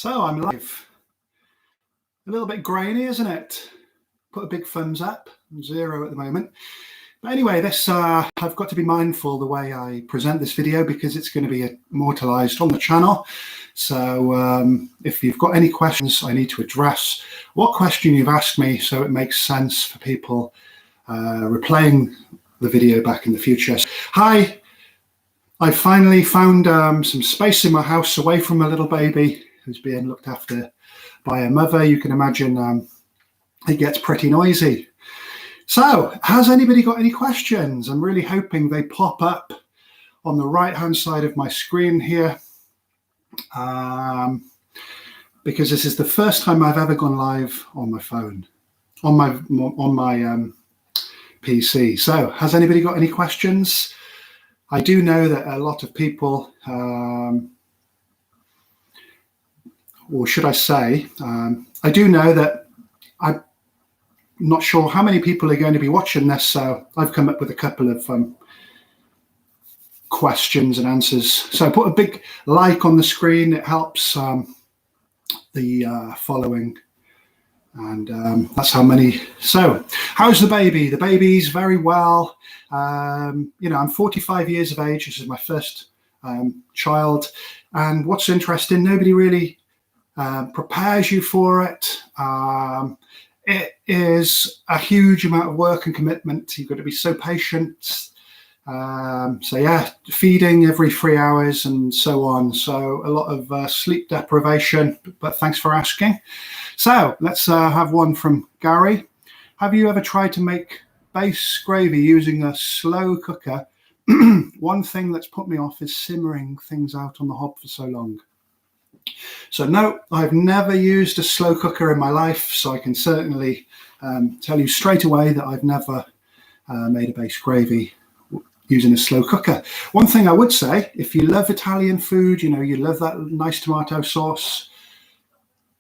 So I'm live. A little bit grainy, isn't it? Put a big thumbs up. I'm 0 at the moment. But anyway, this I've got to be mindful the way I present this video because it's going to be immortalized on the channel. So if you've got any questions I need to address, what question you've asked me so it makes sense for people replaying the video back in the future. Hi, I finally found some space in my house away from my little baby who's being looked after by a mother. You can imagine it gets pretty noisy. So has anybody got any questions? I'm really hoping they pop up on the right hand side of my screen here, because this is the first time I've ever gone live on my phone, on my PC. So has anybody got any questions? I do know that a lot of people, or should I say, I do know that I'm not sure how many people are going to be watching this, so I've come up with a couple of questions and answers. So put a big like on the screen, it helps the following, and that's how many. So how's the baby? The baby's very well. You know, I'm 45 years of age. This is my first child, and what's interesting, nobody really prepares you for it. It is a huge amount of work and commitment. You've got to be so patient. So yeah, feeding every 3 hours and so on. So a lot of sleep deprivation, but thanks for asking. So let's have one from Gary. Have you ever tried to make base gravy using a slow cooker? One thing that's put me off is simmering things out on the hob for so long. So no, I've never used a slow cooker in my life, so I can certainly tell you straight away that I've never made a base gravy using a slow cooker. One thing I would say, if you love Italian food, you know, you love that nice tomato sauce,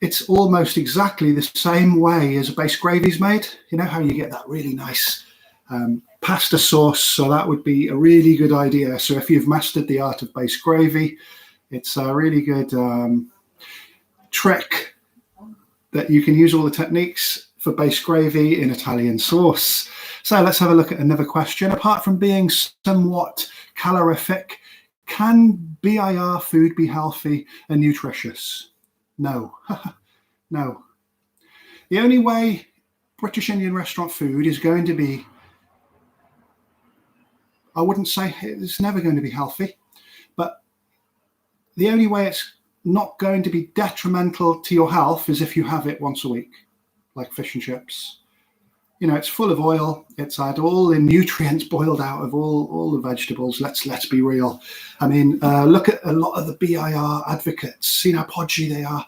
it's almost exactly the same way as a base gravy is made. You know how you get that really nice pasta sauce, so that would be a really good idea. So if you've mastered the art of base gravy, it's a really good trick that you can use all the techniques for base gravy in Italian sauce. So let's have a look at another question. Apart from being somewhat calorific, can BIR food be healthy and nutritious? No. No. The only way British Indian restaurant food is going to be, I wouldn't say it's never going to be healthy, but the only way it's not going to be detrimental to your health is if you have it once a week, like fish and chips. You know, it's full of oil. It's had all the nutrients boiled out of all the vegetables. Let's be real. I mean, look at a lot of the BIR advocates. See how podgy they are.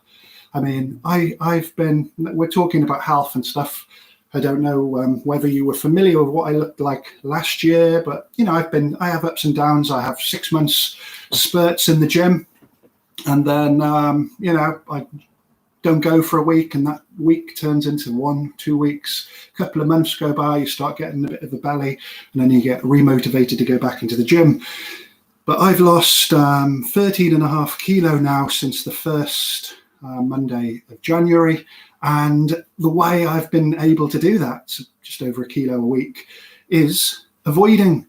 I mean, we're talking about health and stuff. I don't know whether you were familiar with what I looked like last year, but you know, I have ups and downs. I have 6 months spurts in the gym. And then, you know, I don't go for a week, and that week turns into 1, 2 weeks. A couple of months go by, you start getting a bit of a belly, and then you get remotivated to go back into the gym. But I've lost 13.5 kilo now since the first Monday of January. And the way I've been able to do that, so just over 1 kilo a week, is avoiding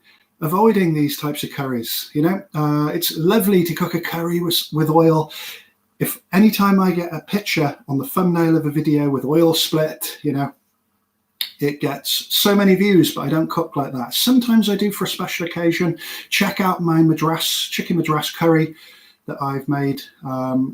these types of curries. You know, it's lovely to cook a curry with oil. If anytime I get a picture on the thumbnail of a video with oil split, you know, it gets so many views, but I don't cook like that. Sometimes I do for a special occasion. Check out my chicken madras curry that I've made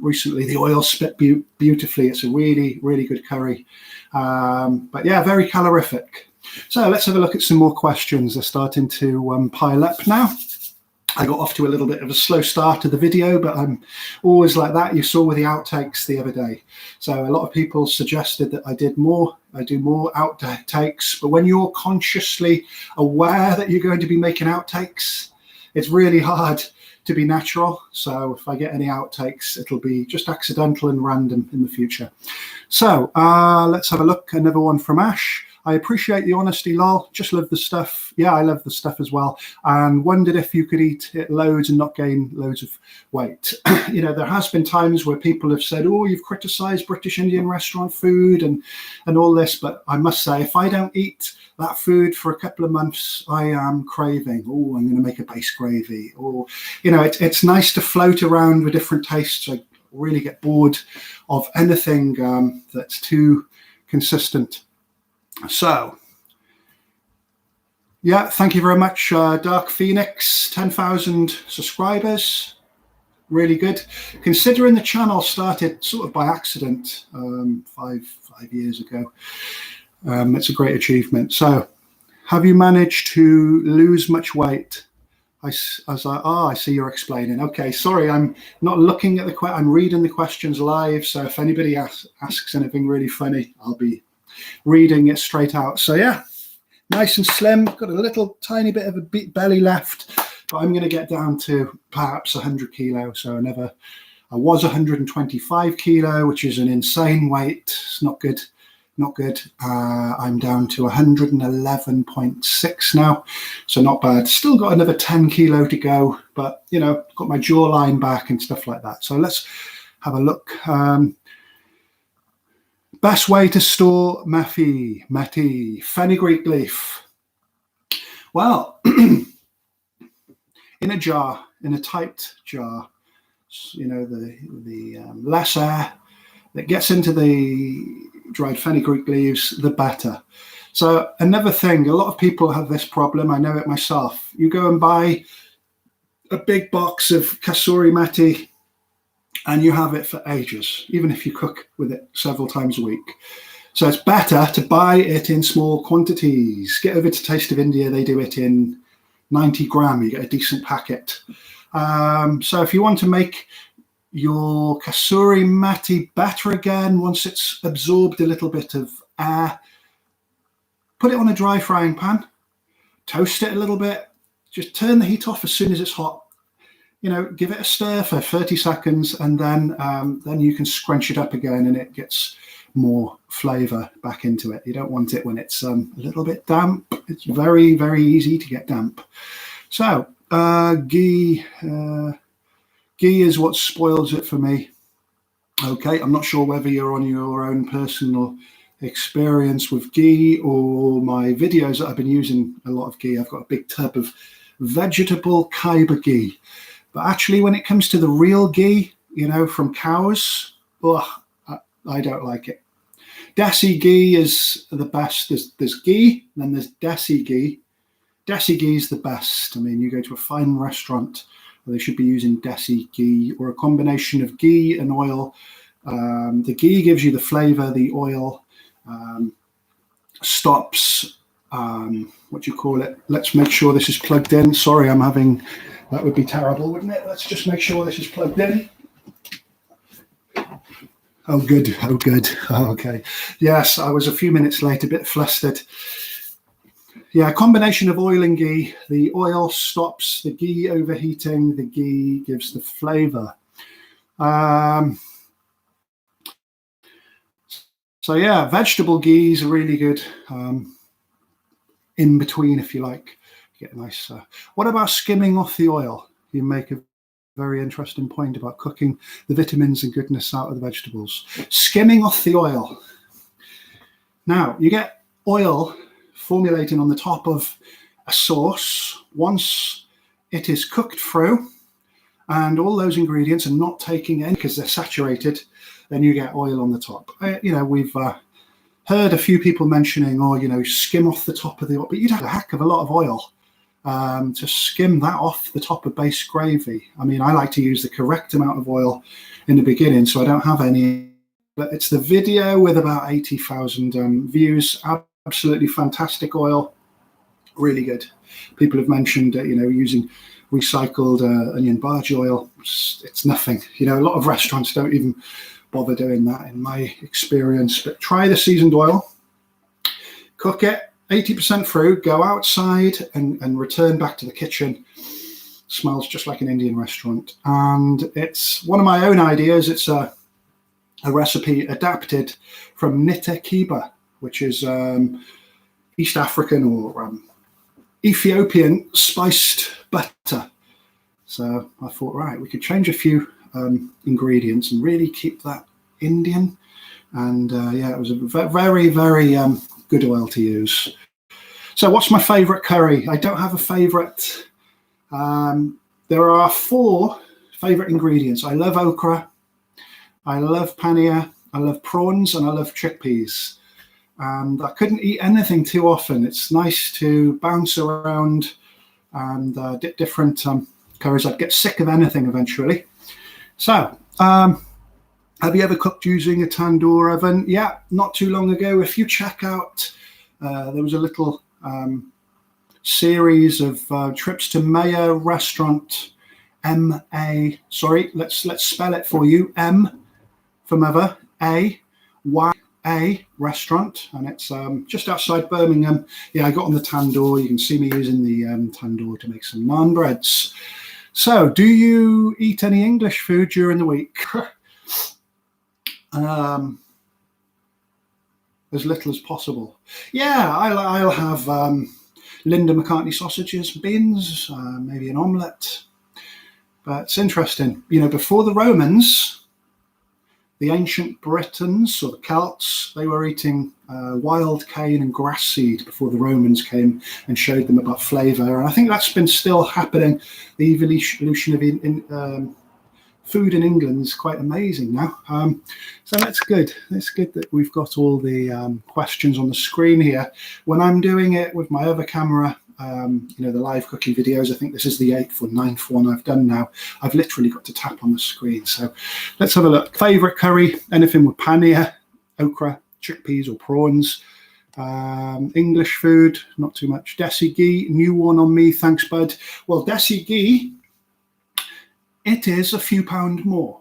recently. The oil split beautifully. It's a really, really good curry. But yeah, very calorific. So let's have a look at some more questions. They're starting to pile up now. I got off to a little bit of a slow start to the video, but I'm always like that. You saw with the outtakes the other day. So a lot of people suggested that I do more outtakes, but when you're consciously aware that you're going to be making outtakes, it's really hard to be natural. So if I get any outtakes, it'll be just accidental and random in the future. So let's have a look. Another one from Ash. I appreciate the honesty, lol. Just love the stuff. Yeah, I love the stuff as well. And wondered if you could eat it loads and not gain loads of weight. You know, there has been times where people have said, oh, you've criticized British Indian restaurant food and all this. But I must say, if I don't eat that food for a couple of months, I am craving, oh, I'm going to make a base gravy. Or, you know, it's nice to float around with different tastes. I really get bored of anything that's too consistent. So, yeah, thank you very much, Dark Phoenix, 10,000 subscribers. Really good. Considering the channel started sort of by accident 5 years ago, it's a great achievement. So, have you managed to lose much weight? I see you're explaining. Okay, sorry, I'm not looking at the I'm reading the questions live. So if anybody asks anything really funny, I'll be reading it straight out. So yeah, nice and slim. Got a little tiny bit of a belly left, but I'm going to get down to perhaps 100 kilo. So I was 125 kilo, which is an insane weight. It's not good. Not good. I'm down to 111.6 now, so not bad. Still got another 10 kilo to go, but you know, got my jawline back and stuff like that. So let's have a look. Best way to store meti, fenugreek leaf. Well, in a jar, in a tight jar. You know, the less air that gets into the dried fenugreek leaves, the better. So another thing, a lot of people have this problem. I know it myself. You go and buy a big box of kasuri meti and you have it for ages, even if you cook with it several times a week. So it's better to buy it in small quantities. Get over to Taste of India. They do it in 90 gram. You get a decent packet. So if you want to make your kasuri meti better again, once it's absorbed a little bit of air, put it on a dry frying pan, toast it a little bit, just turn the heat off as soon as it's hot. You know, give it a stir for 30 seconds, and then you can scrunch it up again, and it gets more flavor back into it. You don't want it when it's a little bit damp. It's very, very easy to get damp. So ghee is what spoils it for me. Okay, I'm not sure whether you're on your own personal experience with ghee or my videos that I've been using a lot of ghee. I've got a big tub of vegetable kaiba ghee. But actually, when it comes to the real ghee, you know, from cows, I don't like it. Desi ghee is the best. There's ghee, then there's desi ghee. Desi ghee is the best. I mean, you go to a fine restaurant, they should be using desi ghee or a combination of ghee and oil. The ghee gives you the flavor, the oil stops, what do you call it? Let's make sure this is plugged in. Sorry, that would be terrible, wouldn't it? Let's just make sure this is plugged in. Oh, good. Oh, good. Oh, okay. Yes, I was a few minutes late, a bit flustered. Yeah, a combination of oil and ghee. The oil stops the ghee overheating. The ghee gives the flavor. So yeah, vegetable ghees are really good. In between, if you like, you get a nice. What about skimming off the oil? You make a very interesting point about cooking the vitamins and goodness out of the vegetables. Skimming off the oil. Now you get oil formulating on the top of a sauce. Once it is cooked through and all those ingredients are not taking in because they're saturated, then you get oil on the top. You know, we've heard a few people mentioning, skim off the top of the oil, but you'd have a heck of a lot of oil to skim that off the top of base gravy. I mean, I like to use the correct amount of oil in the beginning, so I don't have any, but it's the video with about 80,000 views. Absolutely fantastic oil, really good. People have mentioned, using recycled onion barge oil. It's nothing. A lot of restaurants don't even bother doing that in my experience, but try the seasoned oil, cook it 80% through, go outside and return back to the kitchen. Smells just like an Indian restaurant. And it's one of my own ideas. It's a recipe adapted from Nita Kiba, which is East African or Ethiopian spiced butter. So I thought, right, we could change a few ingredients and really keep that Indian. And yeah, it was a very, very good oil to use. So what's my favorite curry? I don't have a favorite. There are 4 favorite ingredients. I love okra, I love paneer, I love prawns, and I love chickpeas. And I couldn't eat anything too often. It's nice to bounce around and dip different curries. I'd get sick of anything eventually. So, have you ever cooked using a tandoor oven? Yeah, not too long ago. If you check out, there was a little series of trips to Maya restaurant, M-A, sorry, let's spell it for you. M for mother, A-Y-A restaurant, and it's just outside Birmingham. Yeah, I got on the tandoor. You can see me using the tandoor to make some naan breads. So, do you eat any English food during the week? As little as possible. Yeah, I'll have Linda McCartney sausages, beans, maybe an omelette. But it's interesting. You know, before the Romans, the ancient Britons or the Celts, they were eating wild cane and grass seed before the Romans came and showed them about flavour. And I think that's been still happening. The evolution of food in England is quite amazing now. So that's good. It's good that we've got all the questions on the screen here. When I'm doing it with my other camera, you know, the live cooking videos, I think this is the 8th or 9th one I've done now. I've literally got to tap on the screen. So let's have a look. Favorite curry, anything with paneer, okra, chickpeas or prawns. English food, not too much. Desi ghee, new one on me. Thanks, bud. Well, desi ghee, it is a few pound more.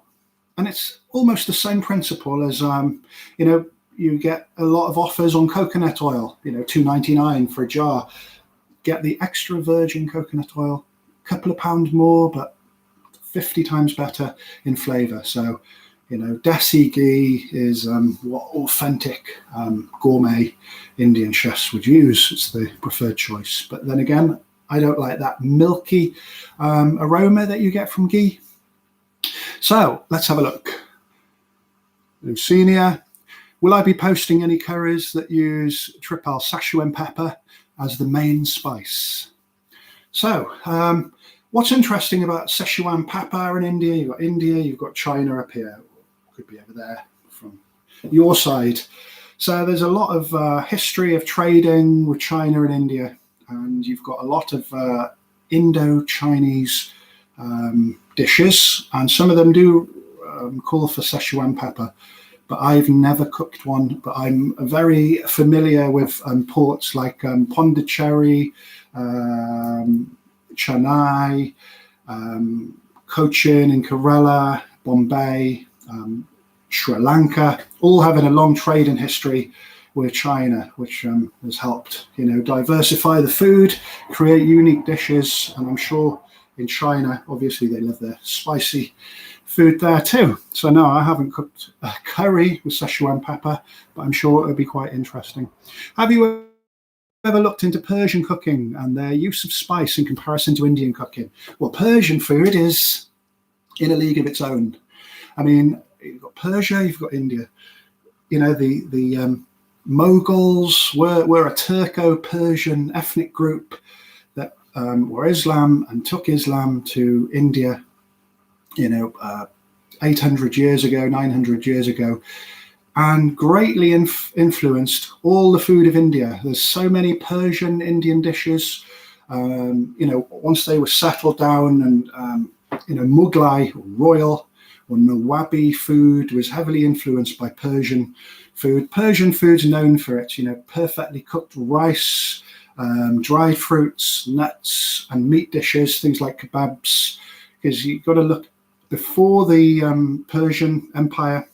And it's almost the same principle as, you know, you get a lot of offers on coconut oil, you know, $2.99 for a jar. Get the extra virgin coconut oil, a couple of pounds more, but 50 times better in flavour. So, you know, desi ghee is what authentic gourmet Indian chefs would use. It's the preferred choice. But then again, I don't like that milky aroma that you get from ghee. So let's have a look. Lucinia, will I be posting any curries that use triple Szechuan pepper as the main spice? So what's interesting about Szechuan pepper in India, you've got China up here, could be over there from your side. So there's a lot of history of trading with China and India, and you've got a lot of Indo-Chinese dishes, and some of them do call for Szechuan pepper, but I've never cooked one. But I'm very familiar with ports like Pondicherry, Chennai, Cochin in Kerala, Bombay, Sri Lanka, all having a long trade and history with China, which has helped, you know, diversify the food, create unique dishes. And I'm sure in China, obviously they love their spicy food there too. So no, I haven't cooked a curry with Szechuan pepper, but I'm sure it'll be quite interesting. Have you ever looked into Persian cooking and their use of spice in comparison to Indian cooking? Well, Persian food is in a league of its own. I mean, you've got Persia, you've got India. You know, the Mughals were a Turco-Persian ethnic group that were Islam and took Islam to India, you know, 800 years ago, 900 years ago, and greatly influenced all the food of India. There's so many Persian Indian dishes. You know, once they were settled down, and you know, Mughlai or royal or Nawabi food was heavily influenced by Persian food. Persian food's known for its, you know, perfectly cooked rice, dried fruits, nuts, and meat dishes, things like kebabs. Because you've got to look, before the Persian Empire,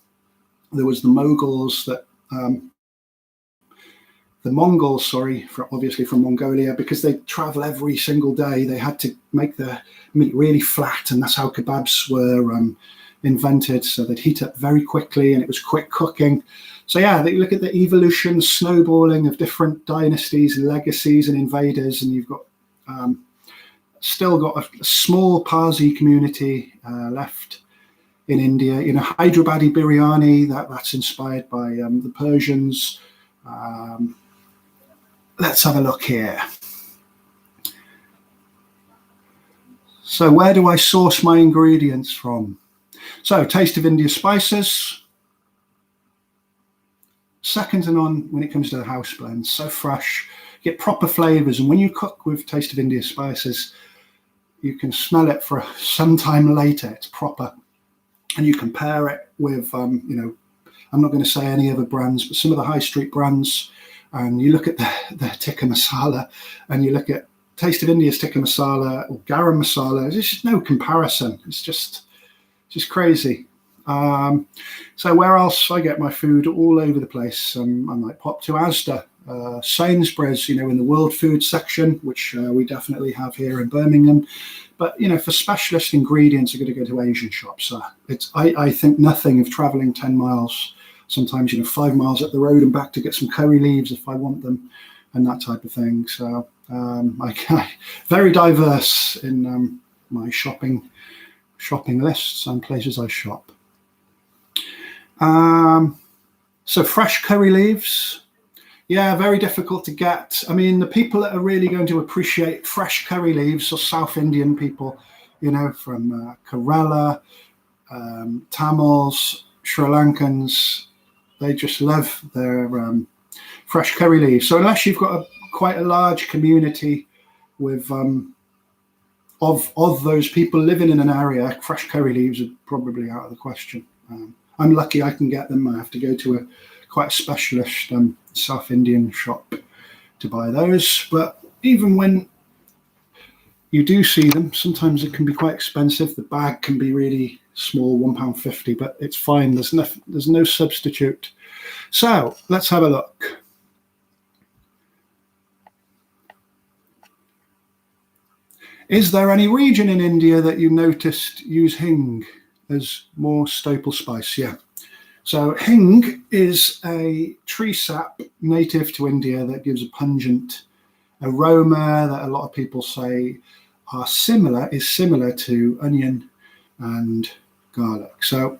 there was the Mongols obviously from Mongolia, because they travel every single day. They had to make the meat really flat, and that's how kebabs were invented, so they'd heat up very quickly and it was quick cooking. So yeah, they look at the evolution, snowballing of different dynasties, legacies and invaders, and you've got still got a small Parsi community left in India. You know, Hyderabadi biryani, that's inspired by the Persians. Let's have a look here. So where do I source my ingredients from? So Taste of India spices, second to none when it comes to the house blends. So fresh, get proper flavors, and when you cook with Taste of India spices, you can smell it for some time later. It's proper, and you compare it with you know, I'm not going to say any other brands, but some of the high street brands, and you look at the tikka masala, and you look at Taste of India's tikka masala or garam masala. There's just no comparison. It's just crazy. So where else I get my food? All over the place. I might pop to Asda, Sainsbury's, you know, in the world food section, which we definitely have here in Birmingham. But you know, for specialist ingredients, you're going to go to Asian shops. I think nothing of traveling 10 miles, sometimes, you know, 5 miles up the road and back to get some curry leaves if I want them, and that type of thing. So I very diverse in my shopping lists and places I shop. So fresh curry leaves, yeah, very difficult to get. I mean, the people that are really going to appreciate fresh curry leaves are South Indian people, you know, from Kerala, Tamils, Sri Lankans. They just love their fresh curry leaves. So unless you've got quite a large community with of those people living in an area, fresh curry leaves are probably out of the question. I'm lucky I can get them. I have to go to quite a specialist South Indian shop to buy those. But even when you do see them, sometimes it can be quite expensive. The bag can be really small, £1.50, but it's fine. There's no substitute. So let's have a look. Is there any region in India that you noticed use hing as more staple spice? Yeah. So hing is a tree sap native to India that gives a pungent aroma that a lot of people say is similar to onion and garlic. So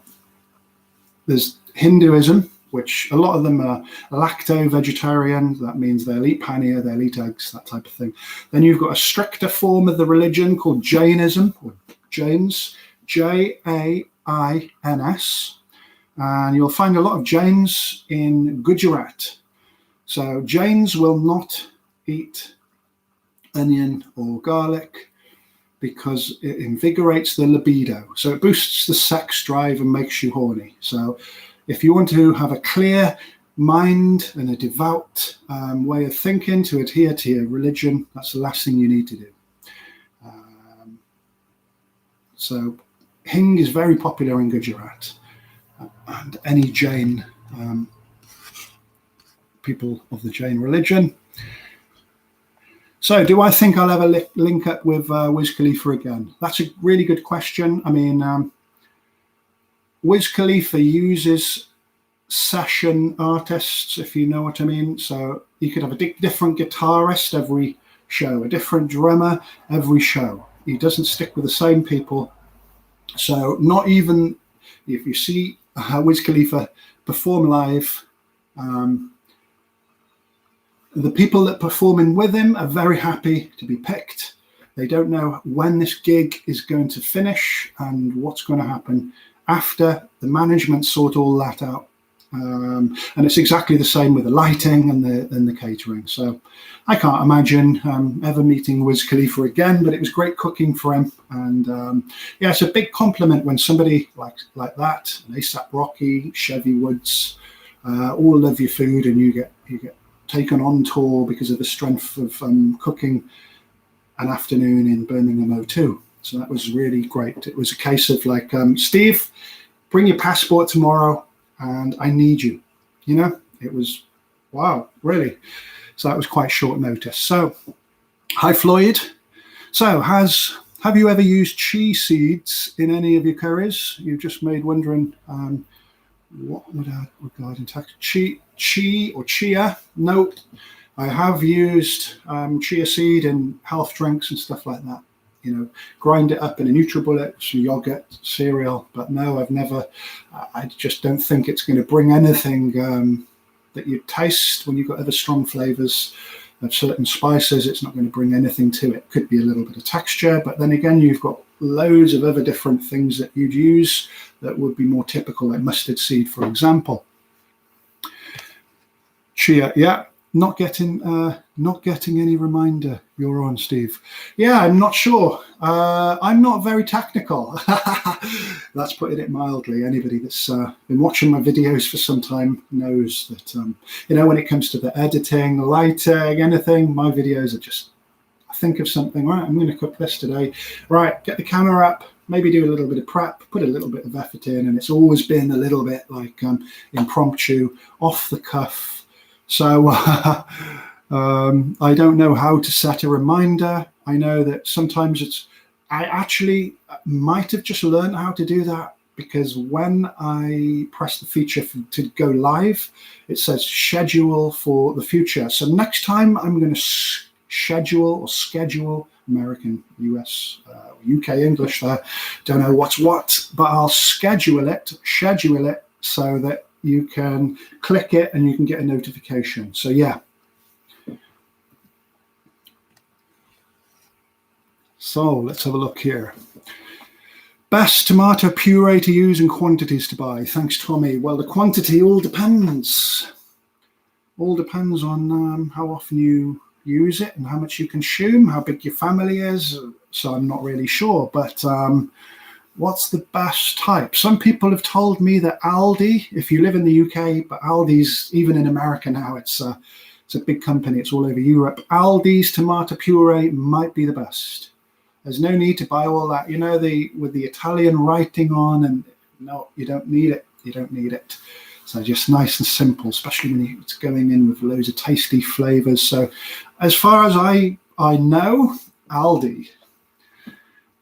there's Hinduism, which a lot of them are lacto-vegetarian. That means they'll eat paneer, they'll eat eggs, that type of thing. Then you've got a stricter form of the religion called Jainism, or Jains, Jains. And you'll find a lot of Jains in Gujarat. So Jains will not eat onion or garlic because it invigorates the libido. So it boosts the sex drive and makes you horny. So if you want to have a clear mind and a devout way of thinking to adhere to your religion, that's the last thing you need to do. So hing is very popular in Gujarat. And any Jain people of the Jain religion. So do I think I'll ever link up with Wiz Khalifa again? That's a really good question. I mean, Wiz Khalifa uses session artists, if you know what I mean. So you could have a different guitarist every show, a different drummer every show. He doesn't stick with the same people. So not even if you see Wiz Khalifa perform live, the people that performing with him are very happy to be picked. They don't know when this gig is going to finish and what's going to happen after. The management sort all that out. And it's exactly the same with the lighting and the catering. So I can't imagine ever meeting Wiz Khalifa again, but it was great cooking for him. And yeah, it's a big compliment when somebody like that, A$AP Rocky, Chevy Woods, all love your food, and you get taken on tour because of the strength of cooking an afternoon in Birmingham O2. So that was really great. It was a case of like, Steve, bring your passport tomorrow and I need you. You know, it was, wow, really. So that was quite short notice. So, hi Floyd. So has Have you ever used chia seeds in any of your curries? You've just made wondering what would I regard in text? Chi or chia? No, I have used chia seed in health drinks and stuff like that. You know, grind it up in a NutriBullet, some yogurt, cereal. But no, I've never. I just don't think it's going to bring anything that you taste when you've got other strong flavors of certain spices. It's not going to bring anything to it. Could be a little bit of texture, but then again, you've got loads of other different things that you'd use that would be more typical, like mustard seed, for example. Chia, yeah. Not getting any reminder. You're on, Steve. Yeah, I'm not sure. I'm not very technical. That's putting it mildly. Anybody that's been watching my videos for some time knows that, you know, when it comes to the editing, lighting, anything, my videos are just, I think of something, right, I'm going to cook this today. Right, get the camera up, maybe do a little bit of prep, put a little bit of effort in, and it's always been a little bit like impromptu, off the cuff. So I don't know how to set a reminder. I know that sometimes I actually might have just learned how to do that, because when I press the feature to go live, it says schedule for the future. So next time I'm going to schedule, American, US, UK English there, don't know what's what, but I'll schedule it so that you can click it and you can get a notification. So yeah. So let's have a look here. Best tomato puree to use and quantities to buy. Thanks, Tommy. Well, the quantity all depends. All depends on how often you use it and how much you consume, how big your family is. So I'm not really sure, but what's the best type? Some people have told me that Aldi, if you live in the UK, but Aldi's, even in America now, it's a big company, it's all over Europe. Aldi's tomato puree might be the best. There's no need to buy all that, you know, with the Italian writing on, and no, you don't need it. You don't need it. So just nice and simple, especially when it's going in with loads of tasty flavors. So as far as I know, Aldi.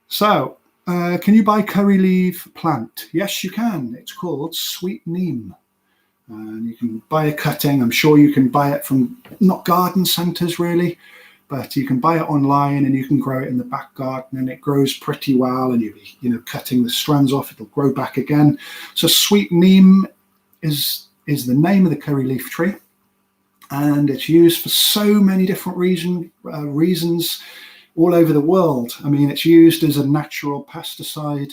So can you buy curry leaf plant? Yes, you can. It's called sweet neem. And you can buy a cutting. I'm sure you can buy it from, not garden centres really, but you can buy it online and you can grow it in the back garden, and it grows pretty well, and you'll be, you know, cutting the strands off, it'll grow back again. So sweet neem is the name of the curry leaf tree, and it's used for so many different reasons all over the world. I mean, it's used as a natural pesticide,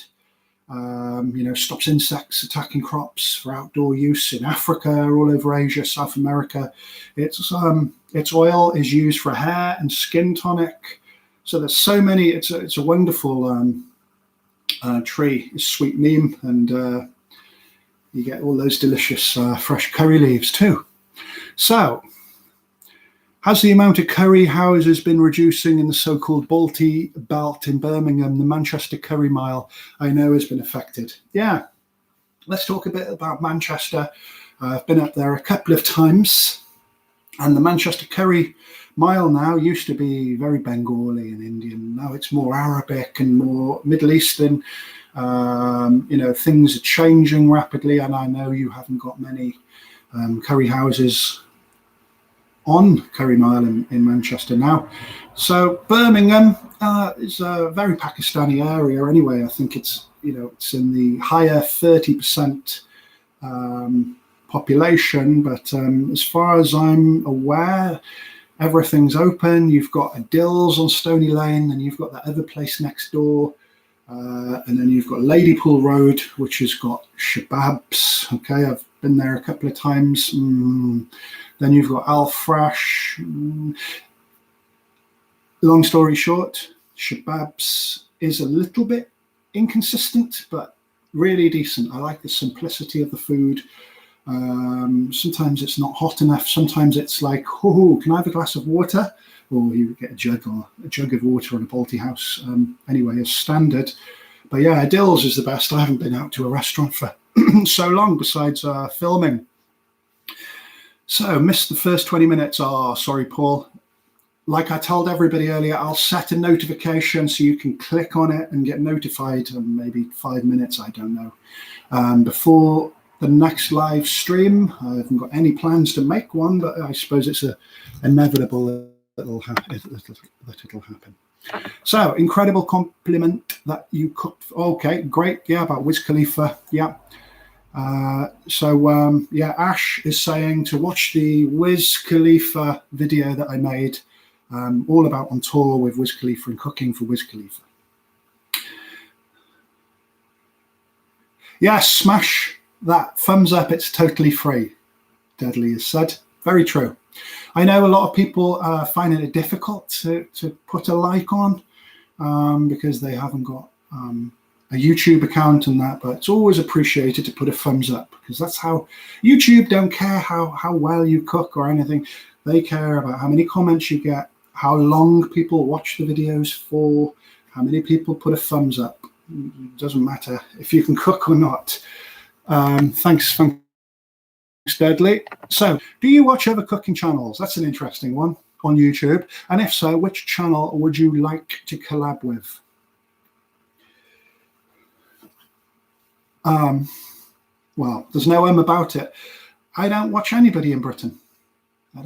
you know, stops insects attacking crops, for outdoor use in Africa, all over Asia, South America. Its oil is used for hair and skin tonic. So there's so many. It's a wonderful tree. It's sweet neem, and you get all those delicious fresh curry leaves too. So, has the amount of curry houses been reducing in the so-called Balti Belt in Birmingham? The Manchester Curry Mile, I know, has been affected. Yeah, let's talk a bit about Manchester. I've been up there a couple of times, and the Manchester Curry Mile now used to be very Bengali and Indian. Now it's more Arabic and more Middle Eastern. You know, things are changing rapidly, and I know you haven't got many curry houses on Curry Mile in Manchester now. So Birmingham is a very Pakistani area anyway. I think it's, you know, it's in the higher 30% population, but as far as I'm aware, everything's open. You've got a Dills on Stony Lane, and you've got that other place next door. And then you've got Ladypool Road, which has got shababs. Okay, I've been there a couple of times. Then you've got Al Fresh. Long story short, shababs is a little bit inconsistent, but really decent. I like the simplicity of the food. Sometimes it's not hot enough. Sometimes it's like, oh, can I have a glass of water? Or you get a jug of water on a Balti house. Anyway, as standard. But yeah, Dills is the best. I haven't been out to a restaurant for so long besides filming. So missed the first 20 minutes. Oh, sorry, Paul. like I told everybody earlier, I'll set a notification so you can click on it and get notified in maybe 5 minutes, I don't know, before the next live stream. I haven't got any plans to make one, but I suppose it's inevitable that it'll happen. So, incredible compliment that you cooked. Okay, great. Yeah, about Wiz Khalifa. Yeah. Yeah, Ash is saying to watch the Wiz Khalifa video that I made, all about on tour with Wiz Khalifa and cooking for Wiz Khalifa. Yeah, smash that thumbs up. It's totally free, Deadly has said. Very true. I know a lot of people finding it difficult to put a like on because they haven't got a YouTube account and that, but it's always appreciated to put a thumbs up, because that's how YouTube don't care how well you cook or anything. They care about how many comments you get, how long people watch the videos for, how many people put a thumbs up. It doesn't matter if you can cook or not. Thanks, Deadly. So, do you watch other cooking channels? That's an interesting one on YouTube. And if so, which channel would you like to collab with? Well, there's no about it. I don't watch anybody in Britain. I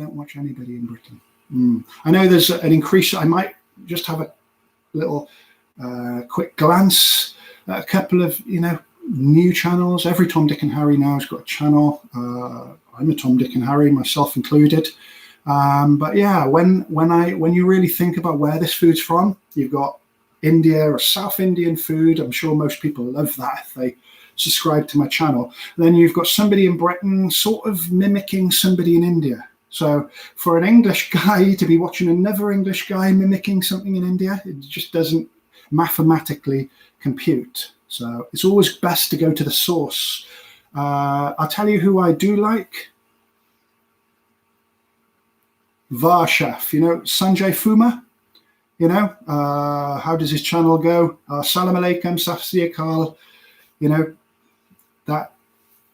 know there's an increase. I might just have a little quick glance at a couple of, new channels. Every Tom, Dick and Harry now has got a channel. I'm a Tom, Dick and Harry, myself included. But yeah, when you really think about where this food's from, you've got India or South Indian food. I'm sure most people love that if they subscribe to my channel. Then you've got somebody in Britain sort of mimicking somebody in India. So for an English guy to be watching another English guy mimicking something in India, it just doesn't mathematically compute. So it's always best to go to the source. I'll tell you who I do like. VAR Chef, Sanjay Fuma. How does his channel go? Salam alaikum, Tastier Carl. That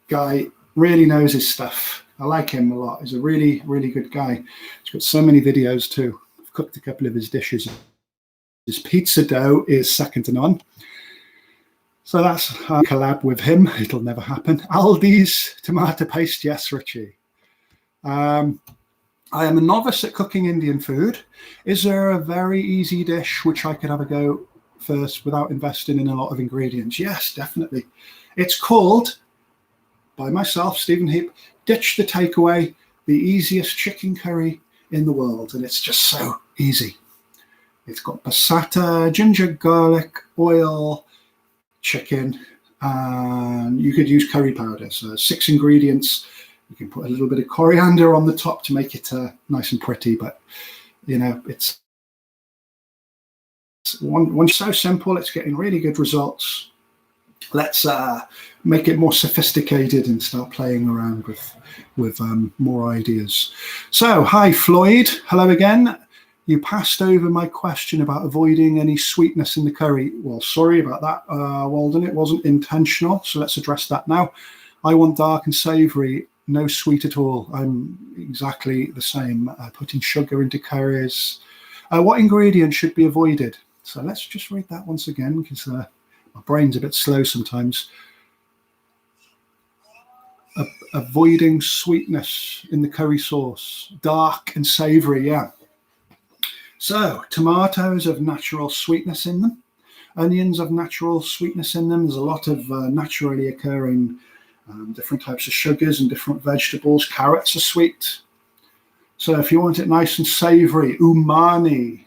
guy really knows his stuff. I like him a lot. He's a really, really good guy. He's got so many videos too. I've cooked a couple of his dishes. His pizza dough is second to none. So that's a collab with him. It'll never happen. Aldi's tomato paste. Yes, Richie. I am a novice at cooking Indian food. Is there a very easy dish which I could have a go first without investing in a lot of ingredients? Yes, definitely. It's called, by myself, Stephen Heap, Ditch the Takeaway, the easiest chicken curry in the world. And it's just so easy. It's got passata, ginger, garlic, oil, chicken, and you could use curry powder. So 6 ingredients. You can put a little bit of coriander on the top to make it nice and pretty, but it's one so simple. It's getting really good results. Let's make it more sophisticated and start playing around with more ideas. So, hi Floyd, hello again. You passed over my question about avoiding any sweetness in the curry. Well, sorry about that, Walden. It wasn't intentional, so let's address that now. I want dark and savoury, no sweet at all. I'm exactly the same. Putting sugar into curries. What ingredients should be avoided? So let's just read that once again, because my brain's a bit slow sometimes. Avoiding sweetness in the curry sauce. Dark and savoury, yeah. So, tomatoes have natural sweetness in them. Onions have natural sweetness in them. There's a lot of naturally occurring different types of sugars and different vegetables. Carrots are sweet. So if you want it nice and savoury, umami.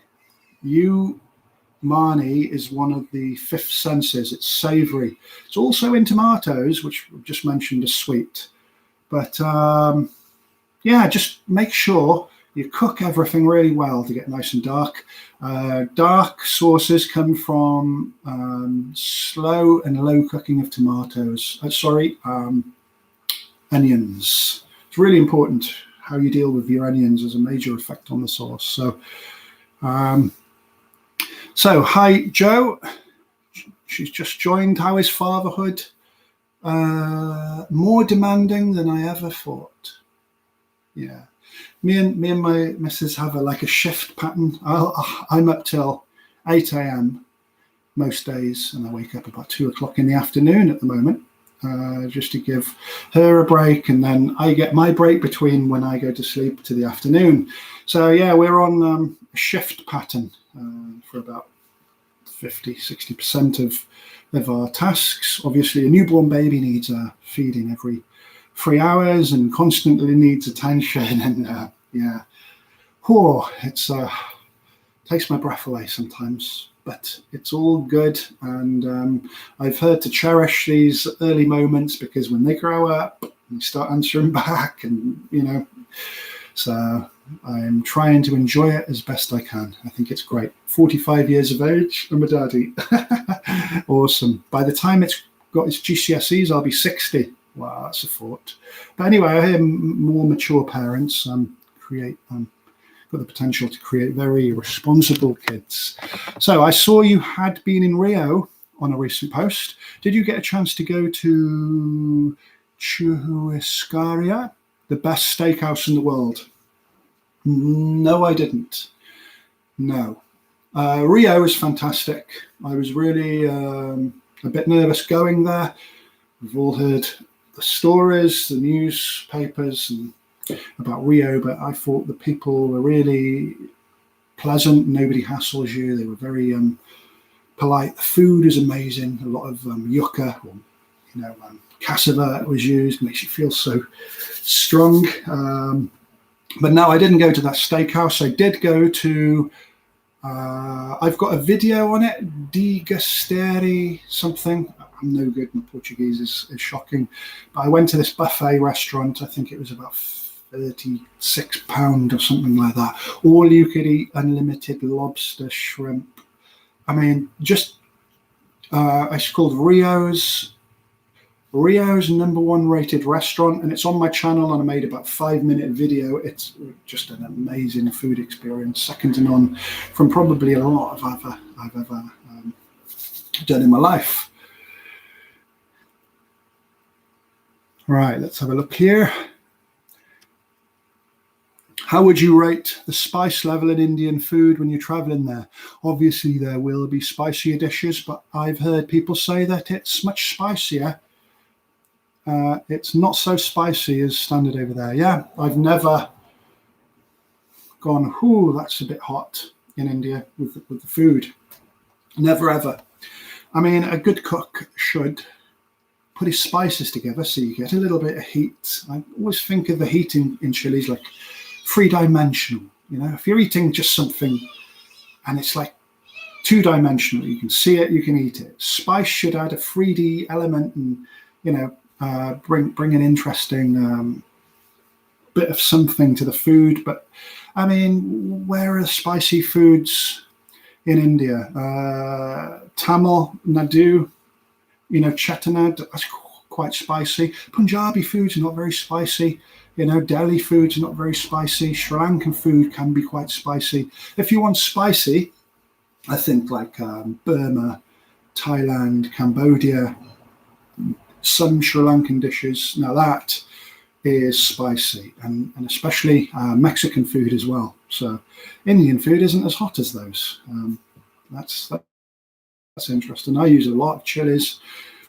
Umami is one of the 5th senses. It's savoury. It's also in tomatoes, which we've just mentioned is sweet. But yeah, just make sure you cook everything really well to get nice and dark. Dark sauces come from slow and low cooking of tomatoes. Onions. It's really important how you deal with your onions. Has a major effect on the sauce. So hi Joe. She's just joined. How is fatherhood? More demanding than I ever thought. Yeah. Me and my missus have like a shift pattern. I'm up till 8 a.m. most days, and I wake up about 2 o'clock in the afternoon at the moment, just to give her a break, and then I get my break between when I go to sleep to the afternoon. So yeah, we're on a shift pattern for about 50-60% of our tasks. Obviously, a newborn baby needs feeding every 3 hours and constantly needs attention, and it's takes my breath away sometimes, but it's all good. And I've heard to cherish these early moments, because when they grow up, they start answering back, and so I'm trying to enjoy it as best I can. I think it's great. 45 years of age, I'm a daddy. Awesome. By the time it's got its GCSEs, I'll be 60. Wow, that's a thought. But anyway, I hear more mature parents got the potential to create very responsible kids. So I saw you had been in Rio on a recent post. Did you get a chance to go to Scariest, the best steakhouse in the world? No, I didn't. No. Rio is fantastic. I was really a bit nervous going there. We've all heard the stories, the newspapers, and about Rio, but I thought the people were really pleasant. Nobody hassles you. They were very polite. The food is amazing. A lot of yucca, or cassava was used. Makes you feel so strong. But no, I didn't go to that steakhouse. I did go to. I've got a video on it. Degustaria something. I'm no good. My Portuguese is shocking. But I went to this buffet restaurant. I think it was about £36 or something like that. All you could eat, unlimited lobster, shrimp. I mean, just it's called Rio's #1 rated restaurant, and it's on my channel, and I made about 5-minute video. It's just an amazing food experience, second to none from probably a lot of other I've ever done in my life. Right, let's have a look here. How would you rate the spice level in Indian food when you're traveling there? Obviously, there will be spicier dishes, but I've heard people say that it's much spicier. It's not so spicy as standard over there. Yeah, I've never gone, ooh, that's a bit hot in India with the food. Never, ever. I mean, a good cook should put his spices together so you get a little bit of heat. I always think of the heat in chilies like three-dimensional. If you're eating just something and it's like two-dimensional, you can see it, you can eat it. Spice should add a 3D element and bring an interesting bit of something to the food. But I mean, where are spicy foods in India? Tamil Nadu, Chettinad, that's quite spicy. Punjabi food's not very spicy. Delhi food's not very spicy. Sri Lankan food can be quite spicy. If you want spicy, I think like Burma, Thailand, Cambodia, some Sri Lankan dishes. Now that is spicy, and especially Mexican food as well. So Indian food isn't as hot as those. That's interesting. I use a lot of chilies.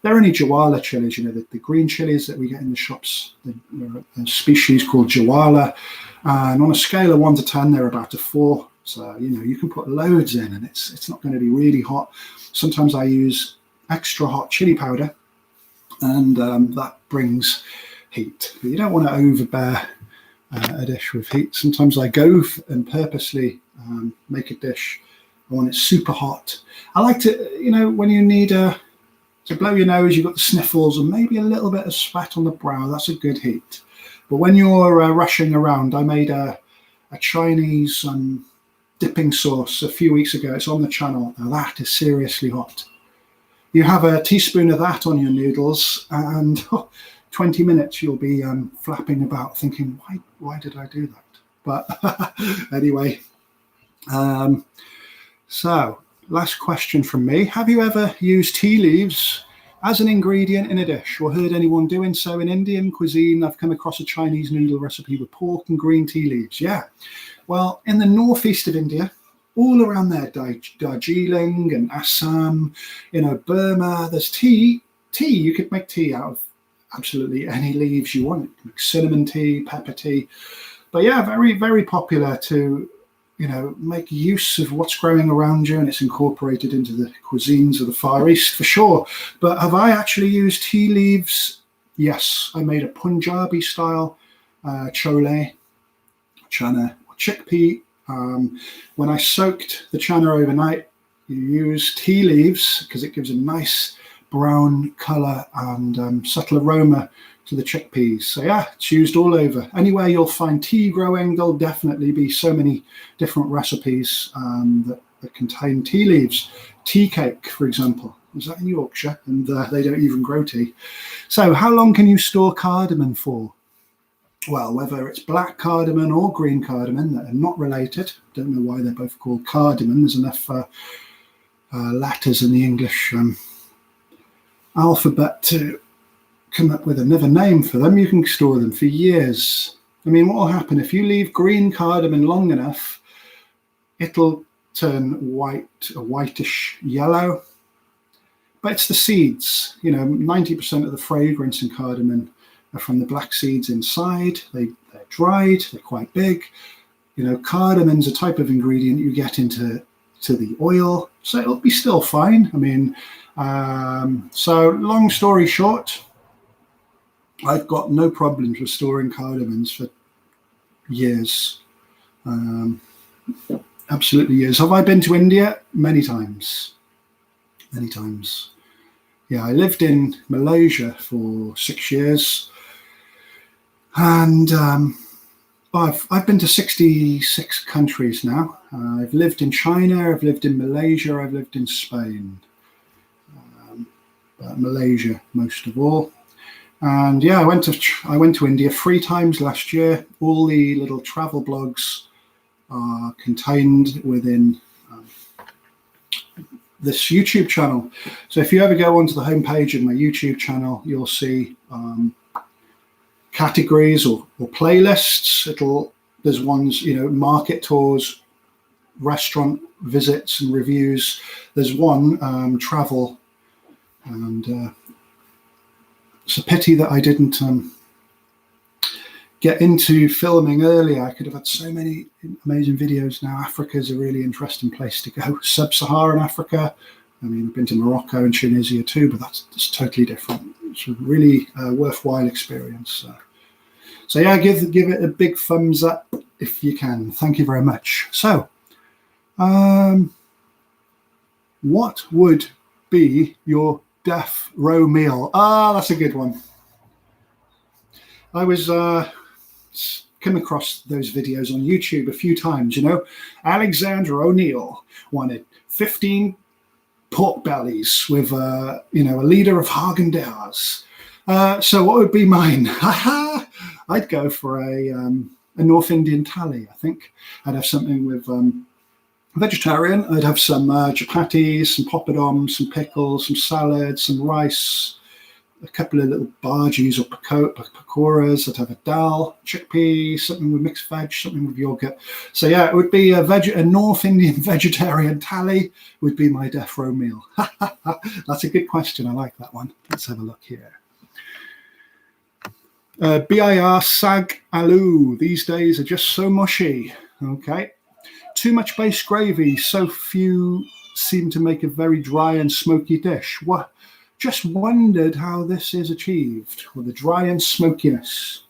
They're only Jawala chilies, the green chilies that we get in the shops. They're a species called Jawala. And on a scale of 1 to 10, they're about a 4. So, you can put loads in and it's not going to be really hot. Sometimes I use extra hot chili powder, and that brings heat. But you don't want to overbear a dish with heat. Sometimes I go and purposely make a dish. I want it super hot. I like to, when you need to blow your nose, you've got the sniffles and maybe a little bit of sweat on the brow. That's a good heat. But when you're rushing around, I made a Chinese dipping sauce a few weeks ago. It's on the channel. Now that is seriously hot. You have a teaspoon of that on your noodles, and 20 minutes you'll be flapping about thinking, why did I do that? But anyway, so last question from me. Have you ever used tea leaves as an ingredient in a dish, or heard anyone doing so in Indian cuisine. I've come across a Chinese noodle recipe with pork and green tea leaves. Yeah. Well, in the northeast of India, all around there, Darjeeling and Assam, Burma, there's tea. You could make tea out of absolutely any leaves you want. Like cinnamon tea, pepper tea. But yeah, very, very popular to, make use of what's growing around you, and it's incorporated into the cuisines of the Far East for sure. But have I actually used tea leaves? Yes, I made a Punjabi style chole, chana, or chickpea. When I soaked the chana overnight, you use tea leaves because it gives a nice brown colour and subtle aroma to the chickpeas. So yeah, it's used all over. Anywhere you'll find tea growing, there'll definitely be so many different recipes that contain tea leaves. Tea cake, for example, is that in Yorkshire? And they don't even grow tea. So how long can you store cardamom for? Well, whether it's black cardamom or green cardamom, that are not related. Don't know why they're both called cardamom. There's enough letters in the English alphabet to come up with another name for them. You can store them for years. I mean, what will happen if you leave green cardamom long enough? It'll turn white, a whitish yellow. But it's the seeds. 90% of the fragrance in cardamom are from the black seeds inside. They're dried, they're quite big. Cardamom's a type of ingredient you get into the oil, so it'll be still fine. I mean, so long story short, I've got no problems with storing cardamoms for years. Absolutely years. Have I been to India? Many times. Many times. Yeah, I lived in Malaysia for 6 years. And I've been to 66 countries now. I've lived in China, I've lived in Malaysia, I've lived in Spain. But Malaysia most of all. And yeah, I went to India 3 times last year. All the little travel blogs are contained within this YouTube channel. So if you ever go onto the homepage of my YouTube channel, you'll see categories or playlists. There's ones, market tours, restaurant visits and reviews. There's one travel, and it's a pity that I didn't get into filming earlier. I could have had so many amazing videos now. Africa's a really interesting place to go. Sub-Saharan Africa. I mean, I've been to Morocco and Tunisia too, but that's totally different. It's a really worthwhile experience. So yeah, give it a big thumbs up if you can. Thank you very much. So, what would be your death row meal? That's a good one. I was come across those videos on YouTube a few times. Alexander O'Neill wanted 15 pork bellies with a liter of Haagen-Dazs. So what would be mine? I'd go for a North Indian thali. I think I'd have something with vegetarian. I'd have some chapatis, some poppadoms, some pickles, some salad, some rice, a couple of little bhajis or pakoras. I'd have a dal, chickpea, something with mixed veg, something with yogurt. So yeah, it would be a North Indian vegetarian thali would be my death row meal. That's a good question. I like that one. Let's have a look here. BIR sag aloo. These days are just so mushy. Okay. Too much base gravy. So few seem to make a very dry and smoky dish. What? Just wondered how this is achieved with the dry and smokiness.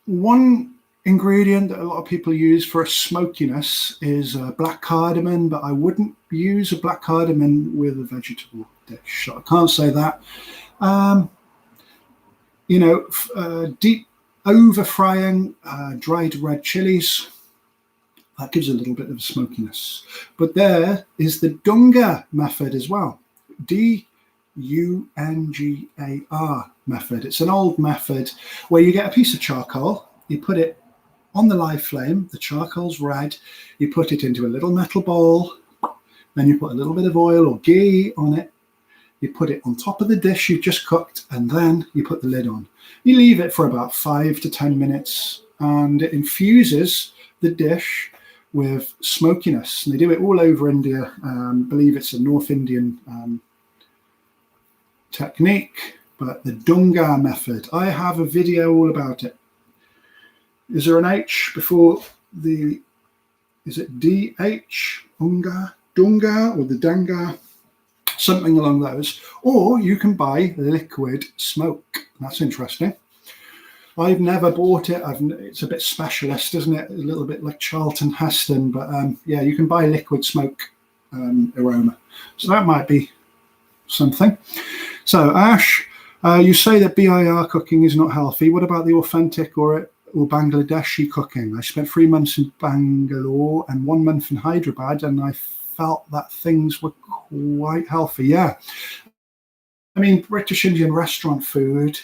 One ingredient that a lot of people use for a smokiness is black cardamom, but I wouldn't use a black cardamom with a vegetable dish. So I can't say that. Deep over frying dried red chilies. That gives a little bit of smokiness. But there is the Dungar method as well. Dungar method. It's an old method where you get a piece of charcoal, you put it on the live flame, the charcoal's red, you put it into a little metal bowl, Then you put a little bit of oil or ghee on it. You put it on top of the dish you've just cooked, and then you put the lid on. You leave it for about 5 to 10 minutes, and it infuses the dish with smokiness. And they do it all over India. I believe it's a North Indian technique, but the Dunga method. I have a video all about it. Is there an H before the, is it DH? Dunga, or the Dunga? Something along those. Or you can buy liquid smoke. That's interesting. I've never bought it. It's a bit specialist, isn't it? A little bit like Charlton Heston, but yeah, you can buy liquid smoke aroma. So that might be something. So Ash, you say that BIR cooking is not healthy. What about the authentic or Bangladeshi cooking? I spent 3 months in Bangalore and 1 month in Hyderabad, and I felt that things were quite healthy. Yeah. I mean, British Indian restaurant food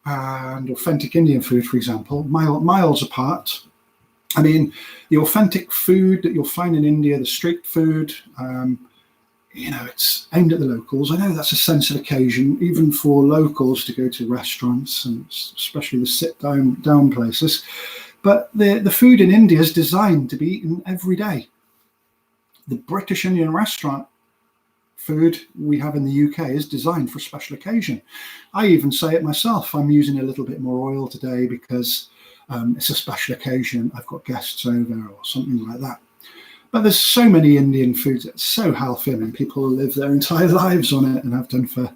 and authentic Indian food, for example, miles apart. I mean, the authentic food that you'll find in India, the street food, you know, it's aimed at the locals. I know that's a sensitive occasion, even for locals to go to restaurants, and especially the sit-down places. But the food in India is designed to be eaten every day. The British Indian restaurant food we have in the UK is designed for a special occasion. I even say it myself. I'm using a little bit more oil today because it's a special occasion. I've got guests over or something like that. But there's so many Indian foods that's so healthy. I mean, people live their entire lives on it and have done for